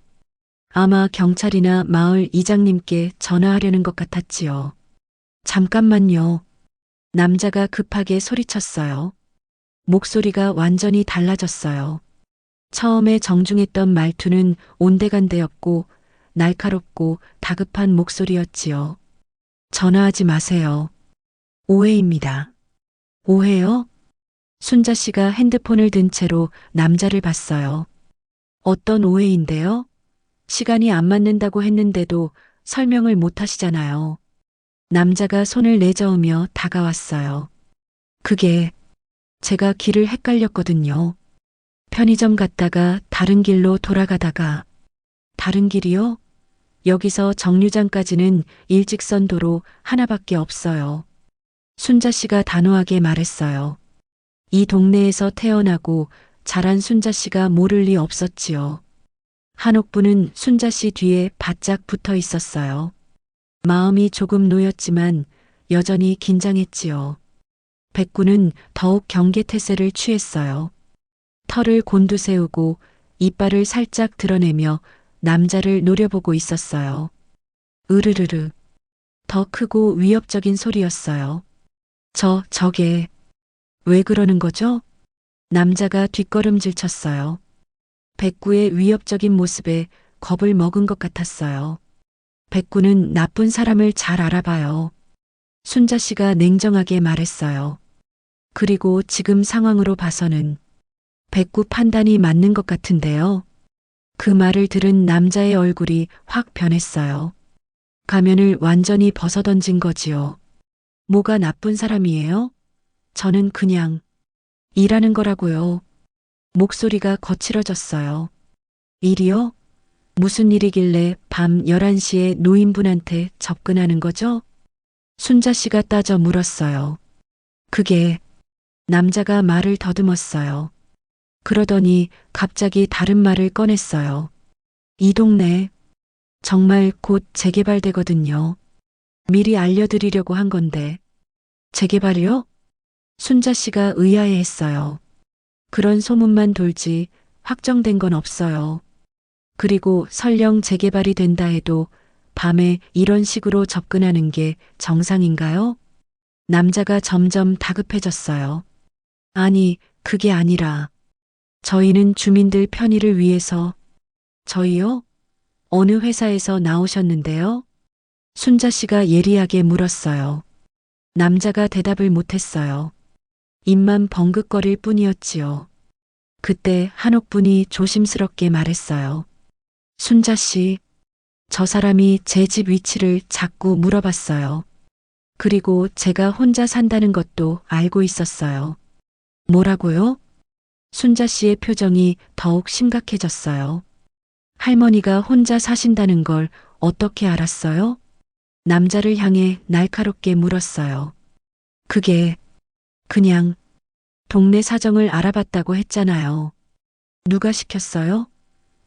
아마 경찰이나 마을 이장님께 전화하려는 것 같았지요. 잠깐만요. 남자가 급하게 소리쳤어요. 목소리가 완전히 달라졌어요. 처음에 정중했던 말투는 온데간데였고 날카롭고 다급한 목소리였지요. 전화하지 마세요. 오해입니다. 오해요? 순자 씨가 핸드폰을 든 채로 남자를 봤어요. 어떤 오해인데요? 시간이 안 맞는다고 했는데도 설명을 못 하시잖아요. 남자가 손을 내저으며 다가왔어요. 그게 제가 길을 헷갈렸거든요. 편의점 갔다가 다른 길로 돌아가다가 다른 길이요? 여기서 정류장까지는 일직선 도로 하나밖에 없어요. 순자 씨가 단호하게 말했어요. 이 동네에서 태어나고 자란 순자 씨가 모를 리 없었지요. 한옥부는 순자 씨 뒤에 바짝 붙어 있었어요. 마음이 조금 놓였지만 여전히 긴장했지요. 백구는 더욱 경계태세를 취했어요. 털을 곤두세우고 이빨을 살짝 드러내며 남자를 노려보고 있었어요. 으르르르. 더 크고 위협적인 소리였어요. 저게 왜 그러는 거죠? 남자가 뒷걸음질 쳤어요. 백구의 위협적인 모습에 겁을 먹은 것 같았어요. 백구는 나쁜 사람을 잘 알아봐요. 순자 씨가 냉정하게 말했어요. 그리고 지금 상황으로 봐서는 백구 판단이 맞는 것 같은데요. 그 말을 들은 남자의 얼굴이 확 변했어요. 가면을 완전히 벗어던진 거지요. 뭐가 나쁜 사람이에요? 저는 그냥 일하는 거라고요. 목소리가 거칠어졌어요. 일이요? 무슨 일이길래 밤 11시에 노인분한테 접근하는 거죠? 순자 씨가 따져 물었어요. 그게 남자가 말을 더듬었어요. 그러더니 갑자기 다른 말을 꺼냈어요. 이 동네 정말 곧 재개발되거든요. 미리 알려드리려고 한 건데. 재개발이요? 순자 씨가 의아해했어요. 그런 소문만 돌지 확정된 건 없어요. 그리고 설령 재개발이 된다 해도 밤에 이런 식으로 접근하는 게 정상인가요? 남자가 점점 다급해졌어요. 아니, 그게 아니라 저희는 주민들 편의를 위해서. 저희요? 어느 회사에서 나오셨는데요? 순자 씨가 예리하게 물었어요. 남자가 대답을 못했어요. 입만 벙긋거릴 뿐이었지요. 그때 한옥분이 조심스럽게 말했어요. 순자 씨, 저 사람이 제 집 위치를 자꾸 물어봤어요. 그리고 제가 혼자 산다는 것도 알고 있었어요. 뭐라고요? 순자 씨의 표정이 더욱 심각해졌어요. 할머니가 혼자 사신다는 걸 어떻게 알았어요? 남자를 향해 날카롭게 물었어요. 그게 그냥 동네 사정을 알아봤다고 했잖아요. 누가 시켰어요?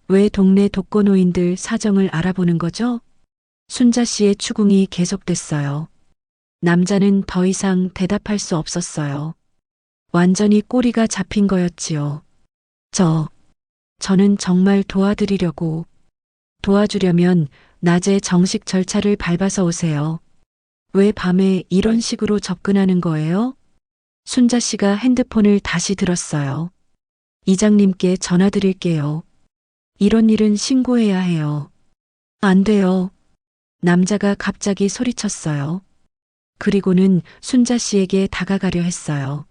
왜 동네 독거노인들 사정을 알아보는 거죠? 순자 씨의 추궁이 계속됐어요. 남자는 더 이상 대답할 수 없었어요. 완전히 꼬리가 잡힌 거였지요. 저는 정말 도와드리려고. 도와주려면 낮에 정식 절차를 밟아서 오세요. 왜 밤에 이런 식으로 접근하는 거예요? 순자 씨가 핸드폰을 다시 들었어요. 이장님께 전화드릴게요. 이런 일은 신고해야 해요. 안 돼요. 남자가 갑자기 소리쳤어요. 그리고는 순자 씨에게 다가가려 했어요.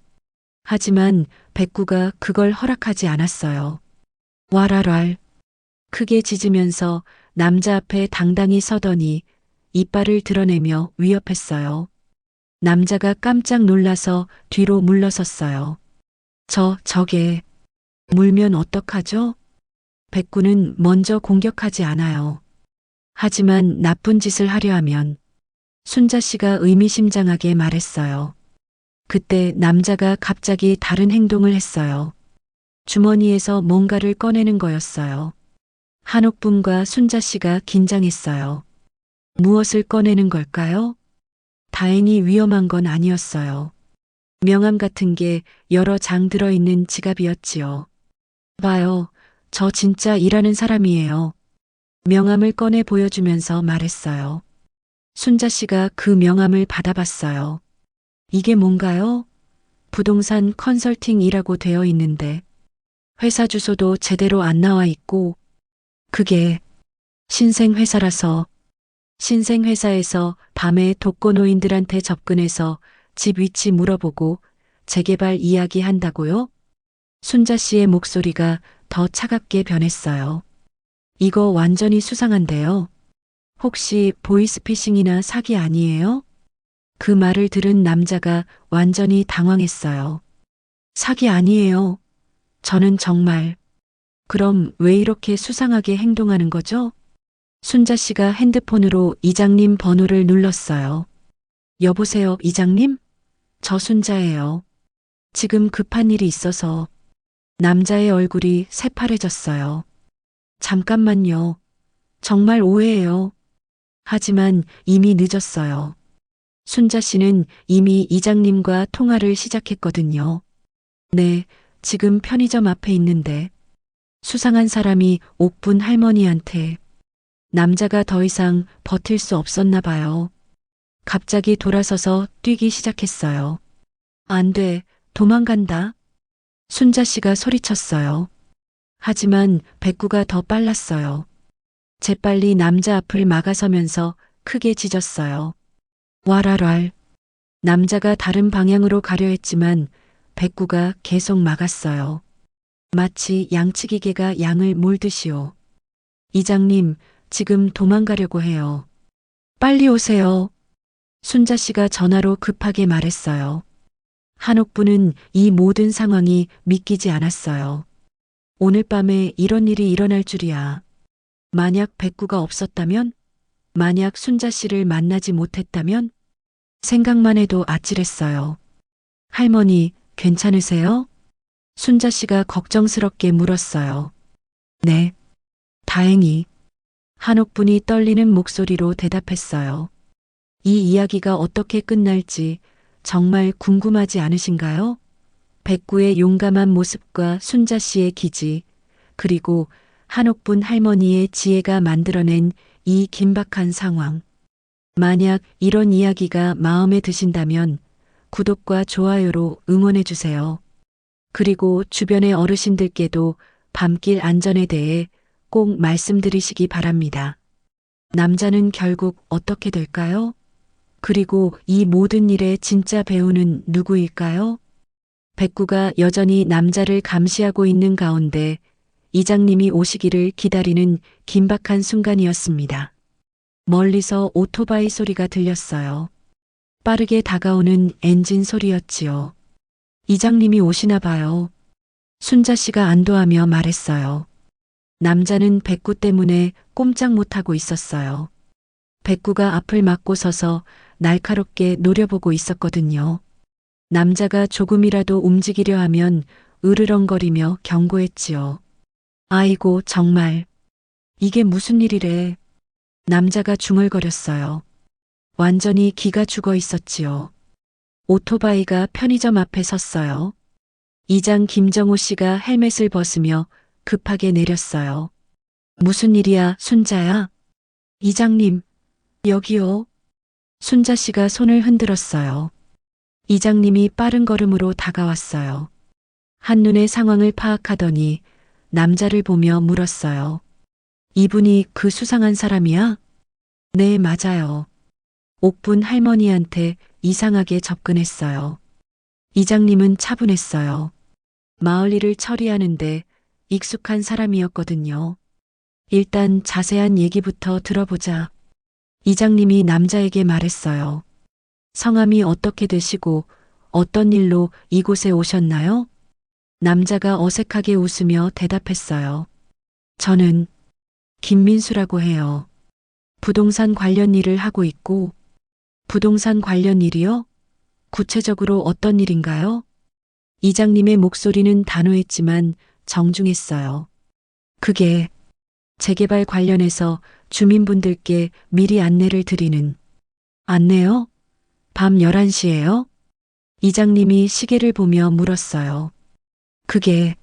하지만 백구가 그걸 허락하지 않았어요. 와랄랄. 크게 짖으면서 남자 앞에 당당히 서더니 이빨을 드러내며 위협했어요. 남자가 깜짝 놀라서 뒤로 물러섰어요. 저게 물면 어떡하죠? 백구는 먼저 공격하지 않아요. 하지만 나쁜 짓을 하려 하면. 순자 씨가 의미심장하게 말했어요. 그때 남자가 갑자기 다른 행동을 했어요. 주머니에서 뭔가를 꺼내는 거였어요. 한옥분과 순자 씨가 긴장했어요. 무엇을 꺼내는 걸까요? 다행히 위험한 건 아니었어요. 명함 같은 게 여러 장 들어있는 지갑이었지요. 봐요. 저 진짜 일하는 사람이에요. 명함을 꺼내 보여주면서 말했어요. 순자 씨가 그 명함을 받아봤어요. 이게 뭔가요? 부동산 컨설팅이라고 되어 있는데 회사 주소도 제대로 안 나와 있고 그게 신생회사라서 신생회사에서 밤에 독거노인들한테 접근해서 집 위치 물어보고 재개발 이야기 한다고요? 순자 씨의 목소리가 더 차갑게 변했어요. 이거 완전히 수상한데요. 혹시 보이스피싱이나 사기 아니에요? 그 말을 들은 남자가 완전히 당황했어요. 사기 아니에요. 저는 정말. 그럼 왜 이렇게 수상하게 행동하는 거죠? 순자 씨가 핸드폰으로 이장님 번호를 눌렀어요. 여보세요, 이장님? 저 순자예요. 지금 급한 일이 있어서. 남자의 얼굴이 새파래졌어요. 잠깐만요. 정말 오해예요. 하지만 이미 늦었어요. 순자 씨는 이미 이장님과 통화를 시작했거든요. 네, 지금 편의점 앞에 있는데 수상한 사람이 옥분 할머니한테. 남자가 더 이상 버틸 수 없었나 봐요. 갑자기 돌아서서 뛰기 시작했어요. 안 돼, 도망간다. 순자 씨가 소리쳤어요. 하지만 백구가 더 빨랐어요. 재빨리 남자 앞을 막아서면서 크게 짖었어요. 와랄랄. 남자가 다른 방향으로 가려 했지만 백구가 계속 막았어요. 마치 양치기개가 양을 몰듯이요. 이장님, 지금 도망가려고 해요. 빨리 오세요. 순자 씨가 전화로 급하게 말했어요. 한옥부는 이 모든 상황이 믿기지 않았어요. 오늘 밤에 이런 일이 일어날 줄이야. 만약 백구가 없었다면? 만약 순자 씨를 만나지 못했다면? 생각만 해도 아찔했어요. 할머니, 괜찮으세요? 순자 씨가 걱정스럽게 물었어요. 네. 다행히. 한옥분이 떨리는 목소리로 대답했어요. 이 이야기가 어떻게 끝날지 정말 궁금하지 않으신가요? 백구의 용감한 모습과 순자 씨의 기지, 그리고 한옥분 할머니의 지혜가 만들어낸 이 긴박한 상황. 만약 이런 이야기가 마음에 드신다면 구독과 좋아요로 응원해주세요. 그리고 주변의 어르신들께도 밤길 안전에 대해 꼭 말씀드리시기 바랍니다. 남자는 결국 어떻게 될까요? 그리고 이 모든 일의 진짜 배우는 누구일까요? 백구가 여전히 남자를 감시하고 있는 가운데 이장님이 오시기를 기다리는 긴박한 순간이었습니다. 멀리서 오토바이 소리가 들렸어요. 빠르게 다가오는 엔진 소리였지요. 이장님이 오시나 봐요. 순자 씨가 안도하며 말했어요. 남자는 백구 때문에 꼼짝 못하고 있었어요. 백구가 앞을 막고 서서 날카롭게 노려보고 있었거든요. 남자가 조금이라도 움직이려 하면 으르렁거리며 경고했지요. 아이고, 정말. 이게 무슨 일이래. 남자가 중얼거렸어요. 완전히 기가 죽어 있었지요. 오토바이가 편의점 앞에 섰어요. 이장 김정호 씨가 헬멧을 벗으며 급하게 내렸어요. 무슨 일이야, 순자야? 이장님, 여기요. 순자 씨가 손을 흔들었어요. 이장님이 빠른 걸음으로 다가왔어요. 한눈에 상황을 파악하더니 남자를 보며 물었어요. 이분이 그 수상한 사람이야? 네, 맞아요. 옥분 할머니한테 이상하게 접근했어요. 이장님은 차분했어요. 마을 일을 처리하는데 익숙한 사람이었거든요. 일단 자세한 얘기부터 들어보자. 이장님이 남자에게 말했어요. 성함이 어떻게 되시고 어떤 일로 이곳에 오셨나요? 남자가 어색하게 웃으며 대답했어요. 저는 김민수라고 해요. 부동산 관련 일을 하고 있고. 부동산 관련 일이요? 구체적으로 어떤 일인가요? 이장님의 목소리는 단호했지만 정중했어요. 그게 재개발 관련해서 주민분들께 미리 안내를 드리는. 안내요? 밤 11시에요? 이장님이 시계를 보며 물었어요. 그게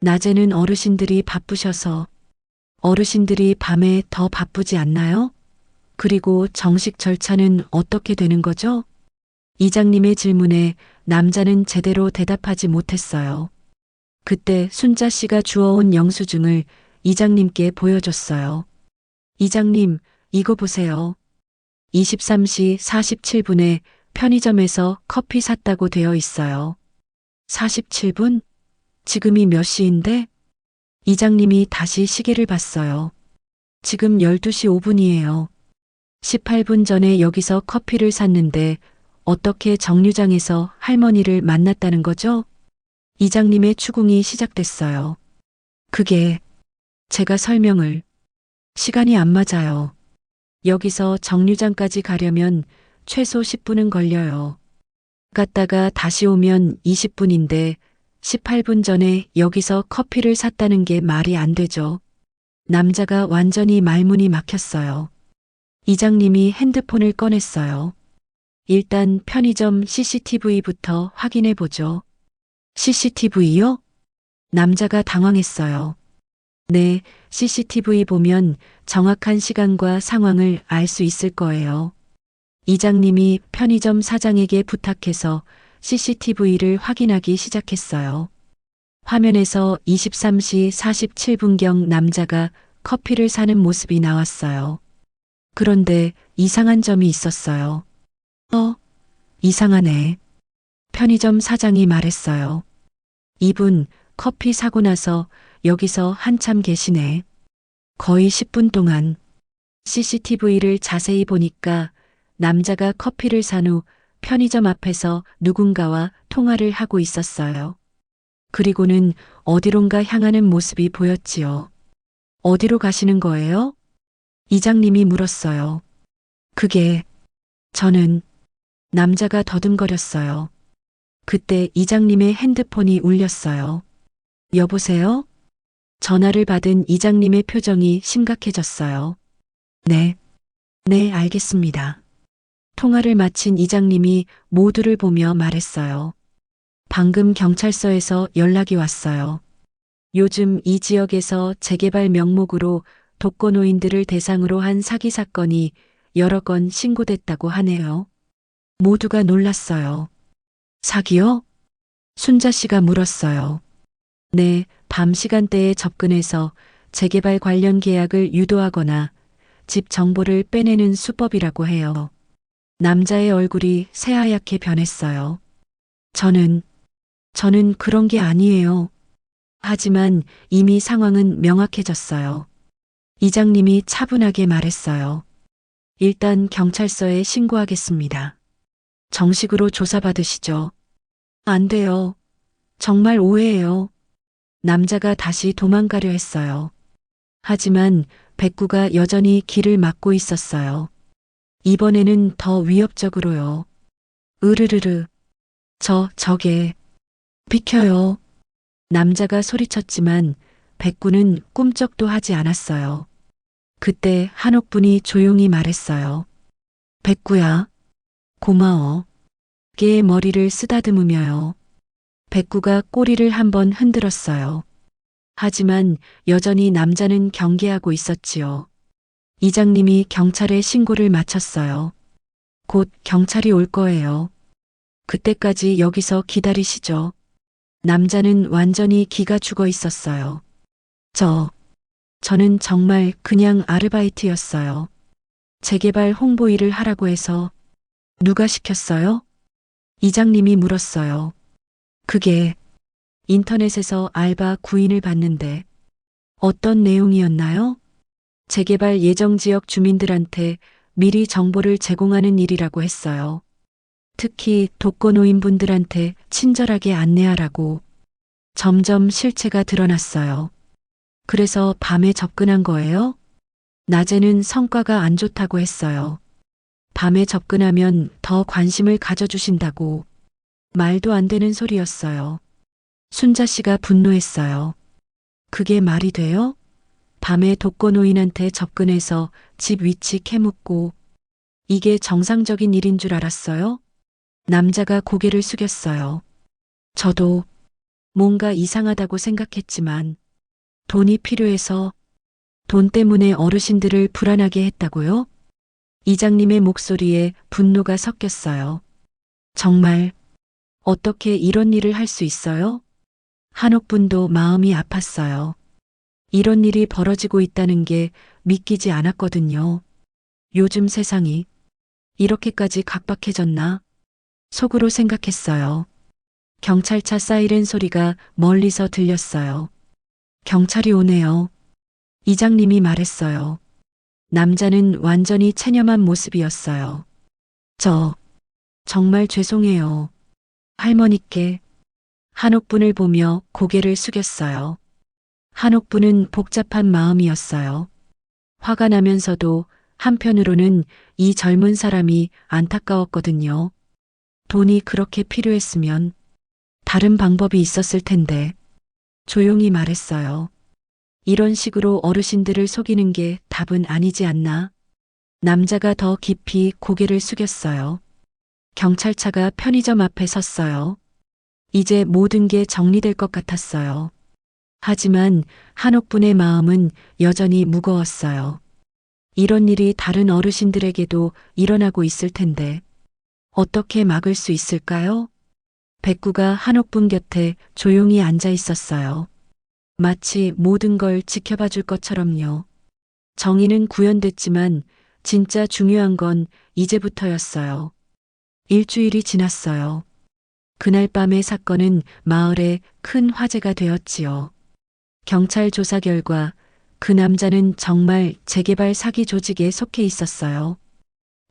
낮에는 어르신들이 바쁘셔서. 어르신들이 밤에 더 바쁘지 않나요? 그리고 정식 절차는 어떻게 되는 거죠? 이장님의 질문에 남자는 제대로 대답하지 못했어요. 그때 순자 씨가 주워온 영수증을 이장님께 보여줬어요. 이장님, 이거 보세요. 23시 47분에 편의점에서 커피 샀다고 되어 있어요. 47분? 지금이 몇 시인데? 이장님이 다시 시계를 봤어요. 지금 12시 5분이에요. 18분 전에 여기서 커피를 샀는데 어떻게 정류장에서 할머니를 만났다는 거죠? 이장님의 추궁이 시작됐어요. 그게 제가 설명을 시간이 안 맞아요. 여기서 정류장까지 가려면 최소 10분은 걸려요. 갔다가 다시 오면 20분인데 18분 전에 여기서 커피를 샀다는 게 말이 안 되죠. 남자가 완전히 말문이 막혔어요. 이장님이 핸드폰을 꺼냈어요. 일단 편의점 CCTV부터 확인해 보죠. CCTV요? 남자가 당황했어요. 네, CCTV 보면 정확한 시간과 상황을 알 수 있을 거예요. 이장님이 편의점 사장에게 부탁해서 CCTV를 확인하기 시작했어요. 화면에서 23시 47분경 남자가 커피를 사는 모습이 나왔어요. 그런데 이상한 점이 있었어요. 이상하네. 편의점 사장이 말했어요. 이분 커피 사고 나서 여기서 한참 계시네. 거의 10분 동안. CCTV를 자세히 보니까 남자가 커피를 산 후 편의점 앞에서 누군가와 통화를 하고 있었어요. 그리고는 어디론가 향하는 모습이 보였지요. 어디로 가시는 거예요? 이장님이 물었어요. 그게 저는 남자가 더듬거렸어요. 그때 이장님의 핸드폰이 울렸어요. 여보세요? 전화를 받은 이장님의 표정이 심각해졌어요. 네, 알겠습니다. 통화를 마친 이장님이 모두를 보며 말했어요. 방금 경찰서에서 연락이 왔어요. 요즘 이 지역에서 재개발 명목으로 독거노인들을 대상으로 한 사기 사건이 여러 건 신고됐다고 하네요. 모두가 놀랐어요. 사기요? 순자 씨가 물었어요. 네, 밤 시간대에 접근해서 재개발 관련 계약을 유도하거나 집 정보를 빼내는 수법이라고 해요. 남자의 얼굴이 새하얗게 변했어요. 저는 그런 게 아니에요. 하지만 이미 상황은 명확해졌어요. 이장님이 차분하게 말했어요. 일단 경찰서에 신고하겠습니다. 정식으로 조사받으시죠. 안 돼요. 정말 오해예요. 남자가 다시 도망가려 했어요. 하지만 백구가 여전히 길을 막고 있었어요. 이번에는 더 위협적으로요. 으르르르. 저게. 비켜요. 남자가 소리쳤지만 백구는 꿈쩍도 하지 않았어요. 그때 한옥분이 조용히 말했어요. 백구야. 고마워. 개의 머리를 쓰다듬으며요. 백구가 꼬리를 한번 흔들었어요. 하지만 여전히 남자는 경계하고 있었지요. 이장님이 경찰에 신고를 마쳤어요. 곧 경찰이 올 거예요. 그때까지 여기서 기다리시죠. 남자는 완전히 기가 죽어 있었어요. 저는 정말 그냥 아르바이트였어요. 재개발 홍보 일을 하라고 해서. 누가 시켰어요? 이장님이 물었어요. 그게 인터넷에서 알바 구인을 봤는데 어떤 내용이었나요? 재개발 예정 지역 주민들한테 미리 정보를 제공하는 일이라고 했어요. 특히 독거노인분들한테 친절하게 안내하라고. 점점 실체가 드러났어요. 그래서 밤에 접근한 거예요? 낮에는 성과가 안 좋다고 했어요. 밤에 접근하면 더 관심을 가져주신다고. 말도 안 되는 소리였어요. 순자 씨가 분노했어요. 그게 말이 돼요? 밤에 독거노인한테 접근해서 집 위치 캐묻고. 이게 정상적인 일인 줄 알았어요? 남자가 고개를 숙였어요. 저도 뭔가 이상하다고 생각했지만 돈이 필요해서. 돈 때문에 어르신들을 불안하게 했다고요? 이장님의 목소리에 분노가 섞였어요. 정말 어떻게 이런 일을 할 수 있어요? 한옥분도 마음이 아팠어요. 이런 일이 벌어지고 있다는 게 믿기지 않았거든요. 요즘 세상이 이렇게까지 각박해졌나? 속으로 생각했어요. 경찰차 사이렌 소리가 멀리서 들렸어요. 경찰이 오네요. 이장님이 말했어요. 남자는 완전히 체념한 모습이었어요. 정말 죄송해요. 할머니께 한옥분을 보며 고개를 숙였어요. 한옥분은 복잡한 마음이었어요. 화가 나면서도 한편으로는 이 젊은 사람이 안타까웠거든요. 돈이 그렇게 필요했으면 다른 방법이 있었을 텐데 조용히 말했어요. 이런 식으로 어르신들을 속이는 게 답은 아니지 않나? 남자가 더 깊이 고개를 숙였어요. 경찰차가 편의점 앞에 섰어요. 이제 모든 게 정리될 것 같았어요. 하지만 한옥분의 마음은 여전히 무거웠어요. 이런 일이 다른 어르신들에게도 일어나고 있을 텐데 어떻게 막을 수 있을까요? 백구가 한옥분 곁에 조용히 앉아 있었어요. 마치 모든 걸 지켜봐 줄 것처럼요. 정의는 구현됐지만 진짜 중요한 건 이제부터였어요. 일주일이 지났어요. 그날 밤의 사건은 마을에 큰 화제가 되었지요. 경찰 조사 결과 그 남자는 정말 재개발 사기 조직에 속해 있었어요.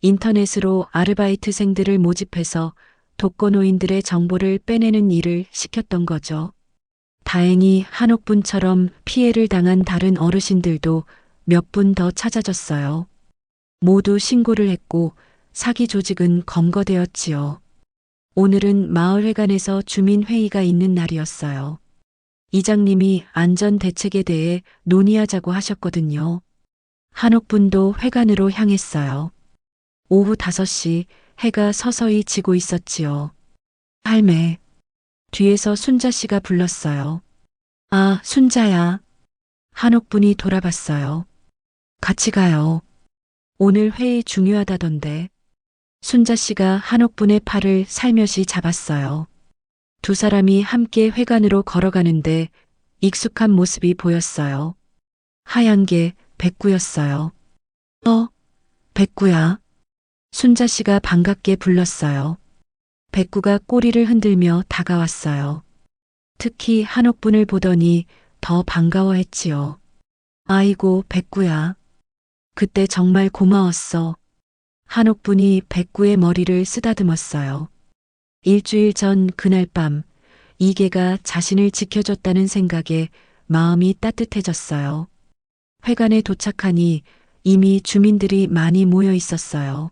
인터넷으로 아르바이트생들을 모집해서 독거노인들의 정보를 빼내는 일을 시켰던 거죠. 다행히 한옥분처럼 피해를 당한 다른 어르신들도 몇 분 더 찾아졌어요. 모두 신고를 했고 사기 조직은 검거되었지요. 오늘은 마을회관에서 주민회의가 있는 날이었어요. 이장님이 안전대책에 대해 논의하자고 하셨거든요. 한옥분도 회관으로 향했어요. 오후 5시 해가 서서히 지고 있었지요. 할매. 뒤에서 순자 씨가 불렀어요. 아, 순자야. 한옥분이 돌아봤어요. 같이 가요. 오늘 회의 중요하다던데. 순자 씨가 한옥분의 팔을 살며시 잡았어요. 두 사람이 함께 회관으로 걸어가는데 익숙한 모습이 보였어요. 하얀 게 백구였어요. 백구야. 순자 씨가 반갑게 불렀어요. 백구가 꼬리를 흔들며 다가왔어요. 특히 한옥분을 보더니 더 반가워했지요. 아이고, 백구야. 그때 정말 고마웠어. 한옥분이 백구의 머리를 쓰다듬었어요. 일주일 전 그날 밤 이계가 자신을 지켜줬다는 생각에 마음이 따뜻해졌어요. 회관에 도착하니 이미 주민들이 많이 모여 있었어요.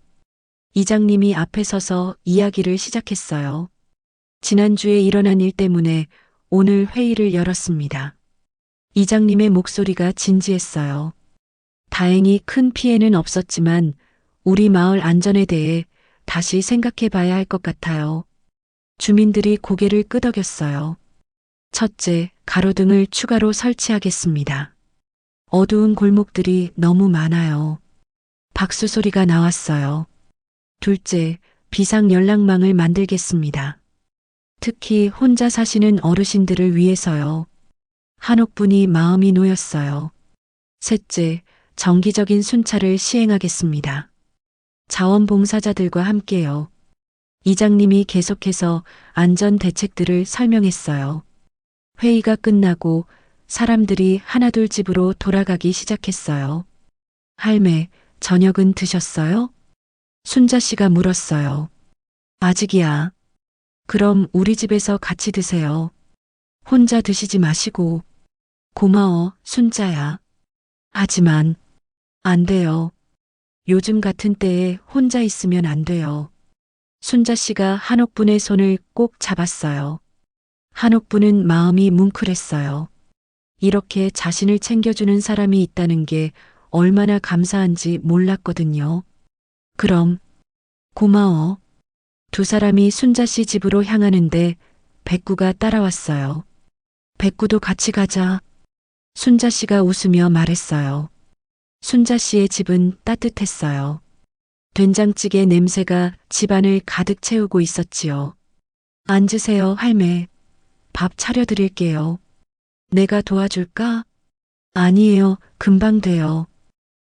이장님이 앞에 서서 이야기를 시작했어요. 지난주에 일어난 일 때문에 오늘 회의를 열었습니다. 이장님의 목소리가 진지했어요. 다행히 큰 피해는 없었지만 우리 마을 안전에 대해 다시 생각해 봐야 할 것 같아요. 주민들이 고개를 끄덕였어요. 첫째, 가로등을 추가로 설치하겠습니다. 어두운 골목들이 너무 많아요. 박수 소리가 나왔어요. 둘째, 비상 연락망을 만들겠습니다. 특히 혼자 사시는 어르신들을 위해서요. 한옥분이 마음이 놓였어요. 셋째, 정기적인 순찰을 시행하겠습니다. 자원봉사자들과 함께요. 이장님이 계속해서 안전 대책들을 설명했어요. 회의가 끝나고 사람들이 하나둘 집으로 돌아가기 시작했어요. 할매, 저녁은 드셨어요? 순자 씨가 물었어요. 아직이야. 그럼 우리 집에서 같이 드세요. 혼자 드시지 마시고. 고마워, 순자야. 하지만 안 돼요. 요즘 같은 때에 혼자 있으면 안 돼요. 순자 씨가 한옥분의 손을 꼭 잡았어요. 한옥분은 마음이 뭉클했어요. 이렇게 자신을 챙겨주는 사람이 있다는 게 얼마나 감사한지 몰랐거든요. 그럼 고마워. 두 사람이 순자 씨 집으로 향하는데 백구가 따라왔어요. 백구도 같이 가자. 순자 씨가 웃으며 말했어요. 순자 씨의 집은 따뜻했어요. 된장찌개 냄새가 집안을 가득 채우고 있었지요. 앉으세요, 할매. 밥 차려드릴게요. 내가 도와줄까? 아니에요, 금방 돼요.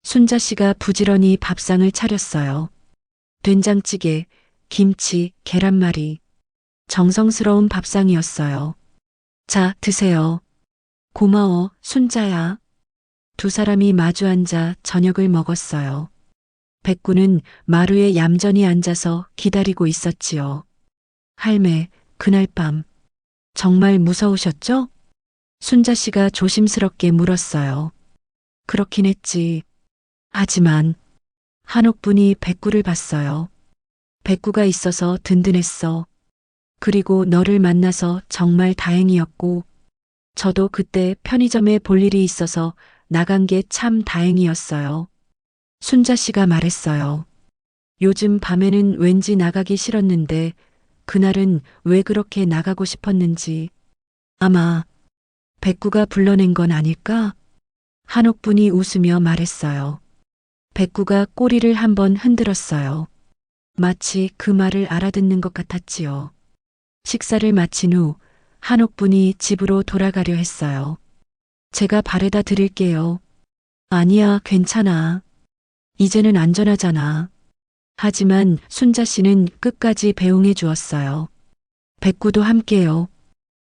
순자 씨가 부지런히 밥상을 차렸어요. 된장찌개, 김치, 계란말이. 정성스러운 밥상이었어요. 자, 드세요. 고마워, 순자야. 두 사람이 마주 앉아 저녁을 먹었어요. 백구는 마루에 얌전히 앉아서 기다리고 있었지요. 할매, 그날 밤 정말 무서우셨죠? 순자 씨가 조심스럽게 물었어요. 그렇긴 했지. 하지만 한옥분이 백구를 봤어요. 백구가 있어서 든든했어. 그리고 너를 만나서 정말 다행이었고, 저도 그때 편의점에 볼 일이 있어서 나간 게 참 다행이었어요. 순자 씨가 말했어요. 요즘 밤에는 왠지 나가기 싫었는데, 그날은 왜 그렇게 나가고 싶었는지. 아마 백구가 불러낸 건 아닐까? 한옥분이 웃으며 말했어요. 백구가 꼬리를 한번 흔들었어요. 마치 그 말을 알아듣는 것 같았지요. 식사를 마친 후 한옥분이 집으로 돌아가려 했어요. 제가 바래다 드릴게요. 아니야, 괜찮아. 이제는 안전하잖아. 하지만 순자 씨는 끝까지 배웅해 주었어요. 백구도 함께요.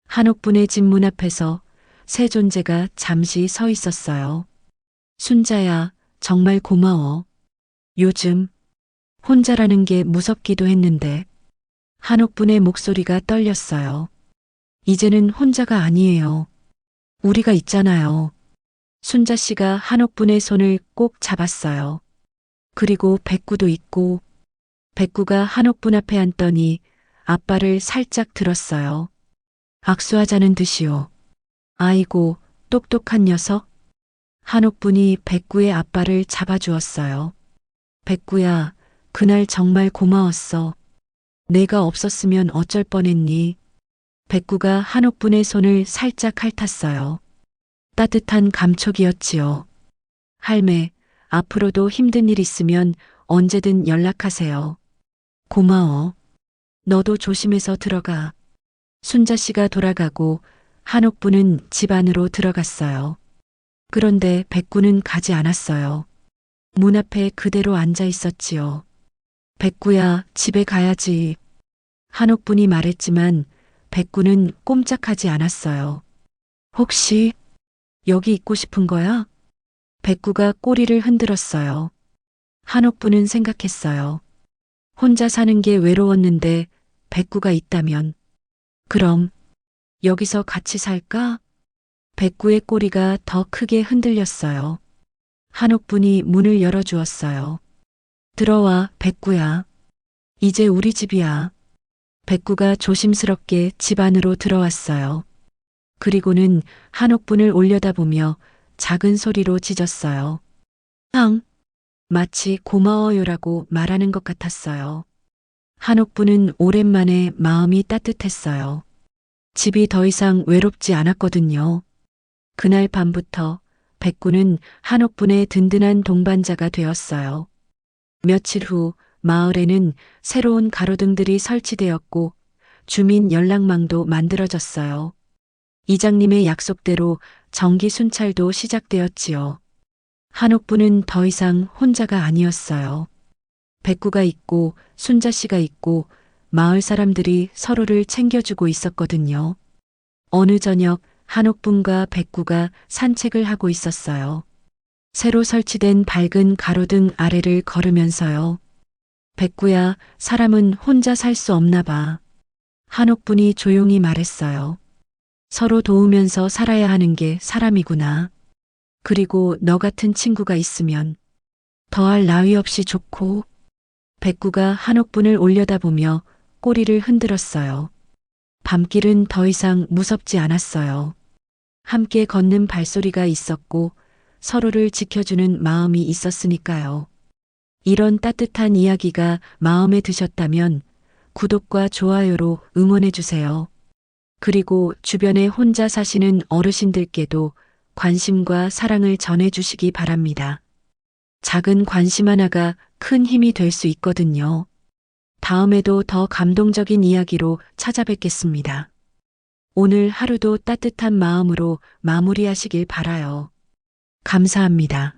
한옥분의 집 문 앞에서 새 존재가 잠시 서 있었어요. 순자야, 정말 고마워. 요즘 혼자라는 게 무섭기도 했는데 한옥분의 목소리가 떨렸어요. 이제는 혼자가 아니에요. 우리가 있잖아요. 순자 씨가 한옥분의 손을 꼭 잡았어요. 그리고 백구도 있고, 백구가 한옥분 앞에 앉더니 앞발을 살짝 들었어요. 악수하자는 듯이요. 아이고, 똑똑한 녀석. 한옥분이 백구의 앞발을 잡아주었어요. 백구야, 그날 정말 고마웠어. 내가 없었으면 어쩔 뻔했니? 백구가 한옥분의 손을 살짝 핥았어요. 따뜻한 감촉이었지요. 할매, 앞으로도 힘든 일 있으면 언제든 연락하세요. 고마워. 너도 조심해서 들어가. 순자 씨가 돌아가고 한옥분은 집 안으로 들어갔어요. 그런데 백구는 가지 않았어요. 문 앞에 그대로 앉아 있었지요. 백구야, 집에 가야지. 한옥분이 말했지만 백구는 꼼짝하지 않았어요. 혹시 여기 있고 싶은 거야? 백구가 꼬리를 흔들었어요. 한옥분은 생각했어요. 혼자 사는 게 외로웠는데 백구가 있다면. 그럼 여기서 같이 살까? 백구의 꼬리가 더 크게 흔들렸어요. 한옥분이 문을 열어주었어요. 들어와, 백구야. 이제 우리 집이야. 백구가 조심스럽게 집 안으로 들어왔어요. 그리고는 한옥분을 올려다보며 작은 소리로 짖었어요. 앙! 마치 고마워요라고 말하는 것 같았어요. 한옥분은 오랜만에 마음이 따뜻했어요. 집이 더 이상 외롭지 않았거든요. 그날 밤부터 백구는 한옥분의 든든한 동반자가 되었어요. 며칠 후 마을에는 새로운 가로등들이 설치되었고 주민 연락망도 만들어졌어요. 이장님의 약속대로 전기 순찰도 시작되었지요. 한옥분은 더 이상 혼자가 아니었어요. 백구가 있고 순자 씨가 있고 마을 사람들이 서로를 챙겨주고 있었거든요. 어느 저녁 한옥분과 백구가 산책을 하고 있었어요. 새로 설치된 밝은 가로등 아래를 걸으면서요. 백구야, 사람은 혼자 살 수 없나 봐. 한옥분이 조용히 말했어요. 서로 도우면서 살아야 하는 게 사람이구나. 그리고 너 같은 친구가 있으면 더할 나위 없이 좋고. 백구가 한옥분을 올려다보며 꼬리를 흔들었어요. 밤길은 더 이상 무섭지 않았어요. 함께 걷는 발소리가 있었고 서로를 지켜주는 마음이 있었으니까요. 이런 따뜻한 이야기가 마음에 드셨다면 구독과 좋아요로 응원해주세요. 그리고 주변에 혼자 사시는 어르신들께도 관심과 사랑을 전해주시기 바랍니다. 작은 관심 하나가 큰 힘이 될 수 있거든요. 다음에도 더 감동적인 이야기로 찾아뵙겠습니다. 오늘 하루도 따뜻한 마음으로 마무리하시길 바라요. 감사합니다.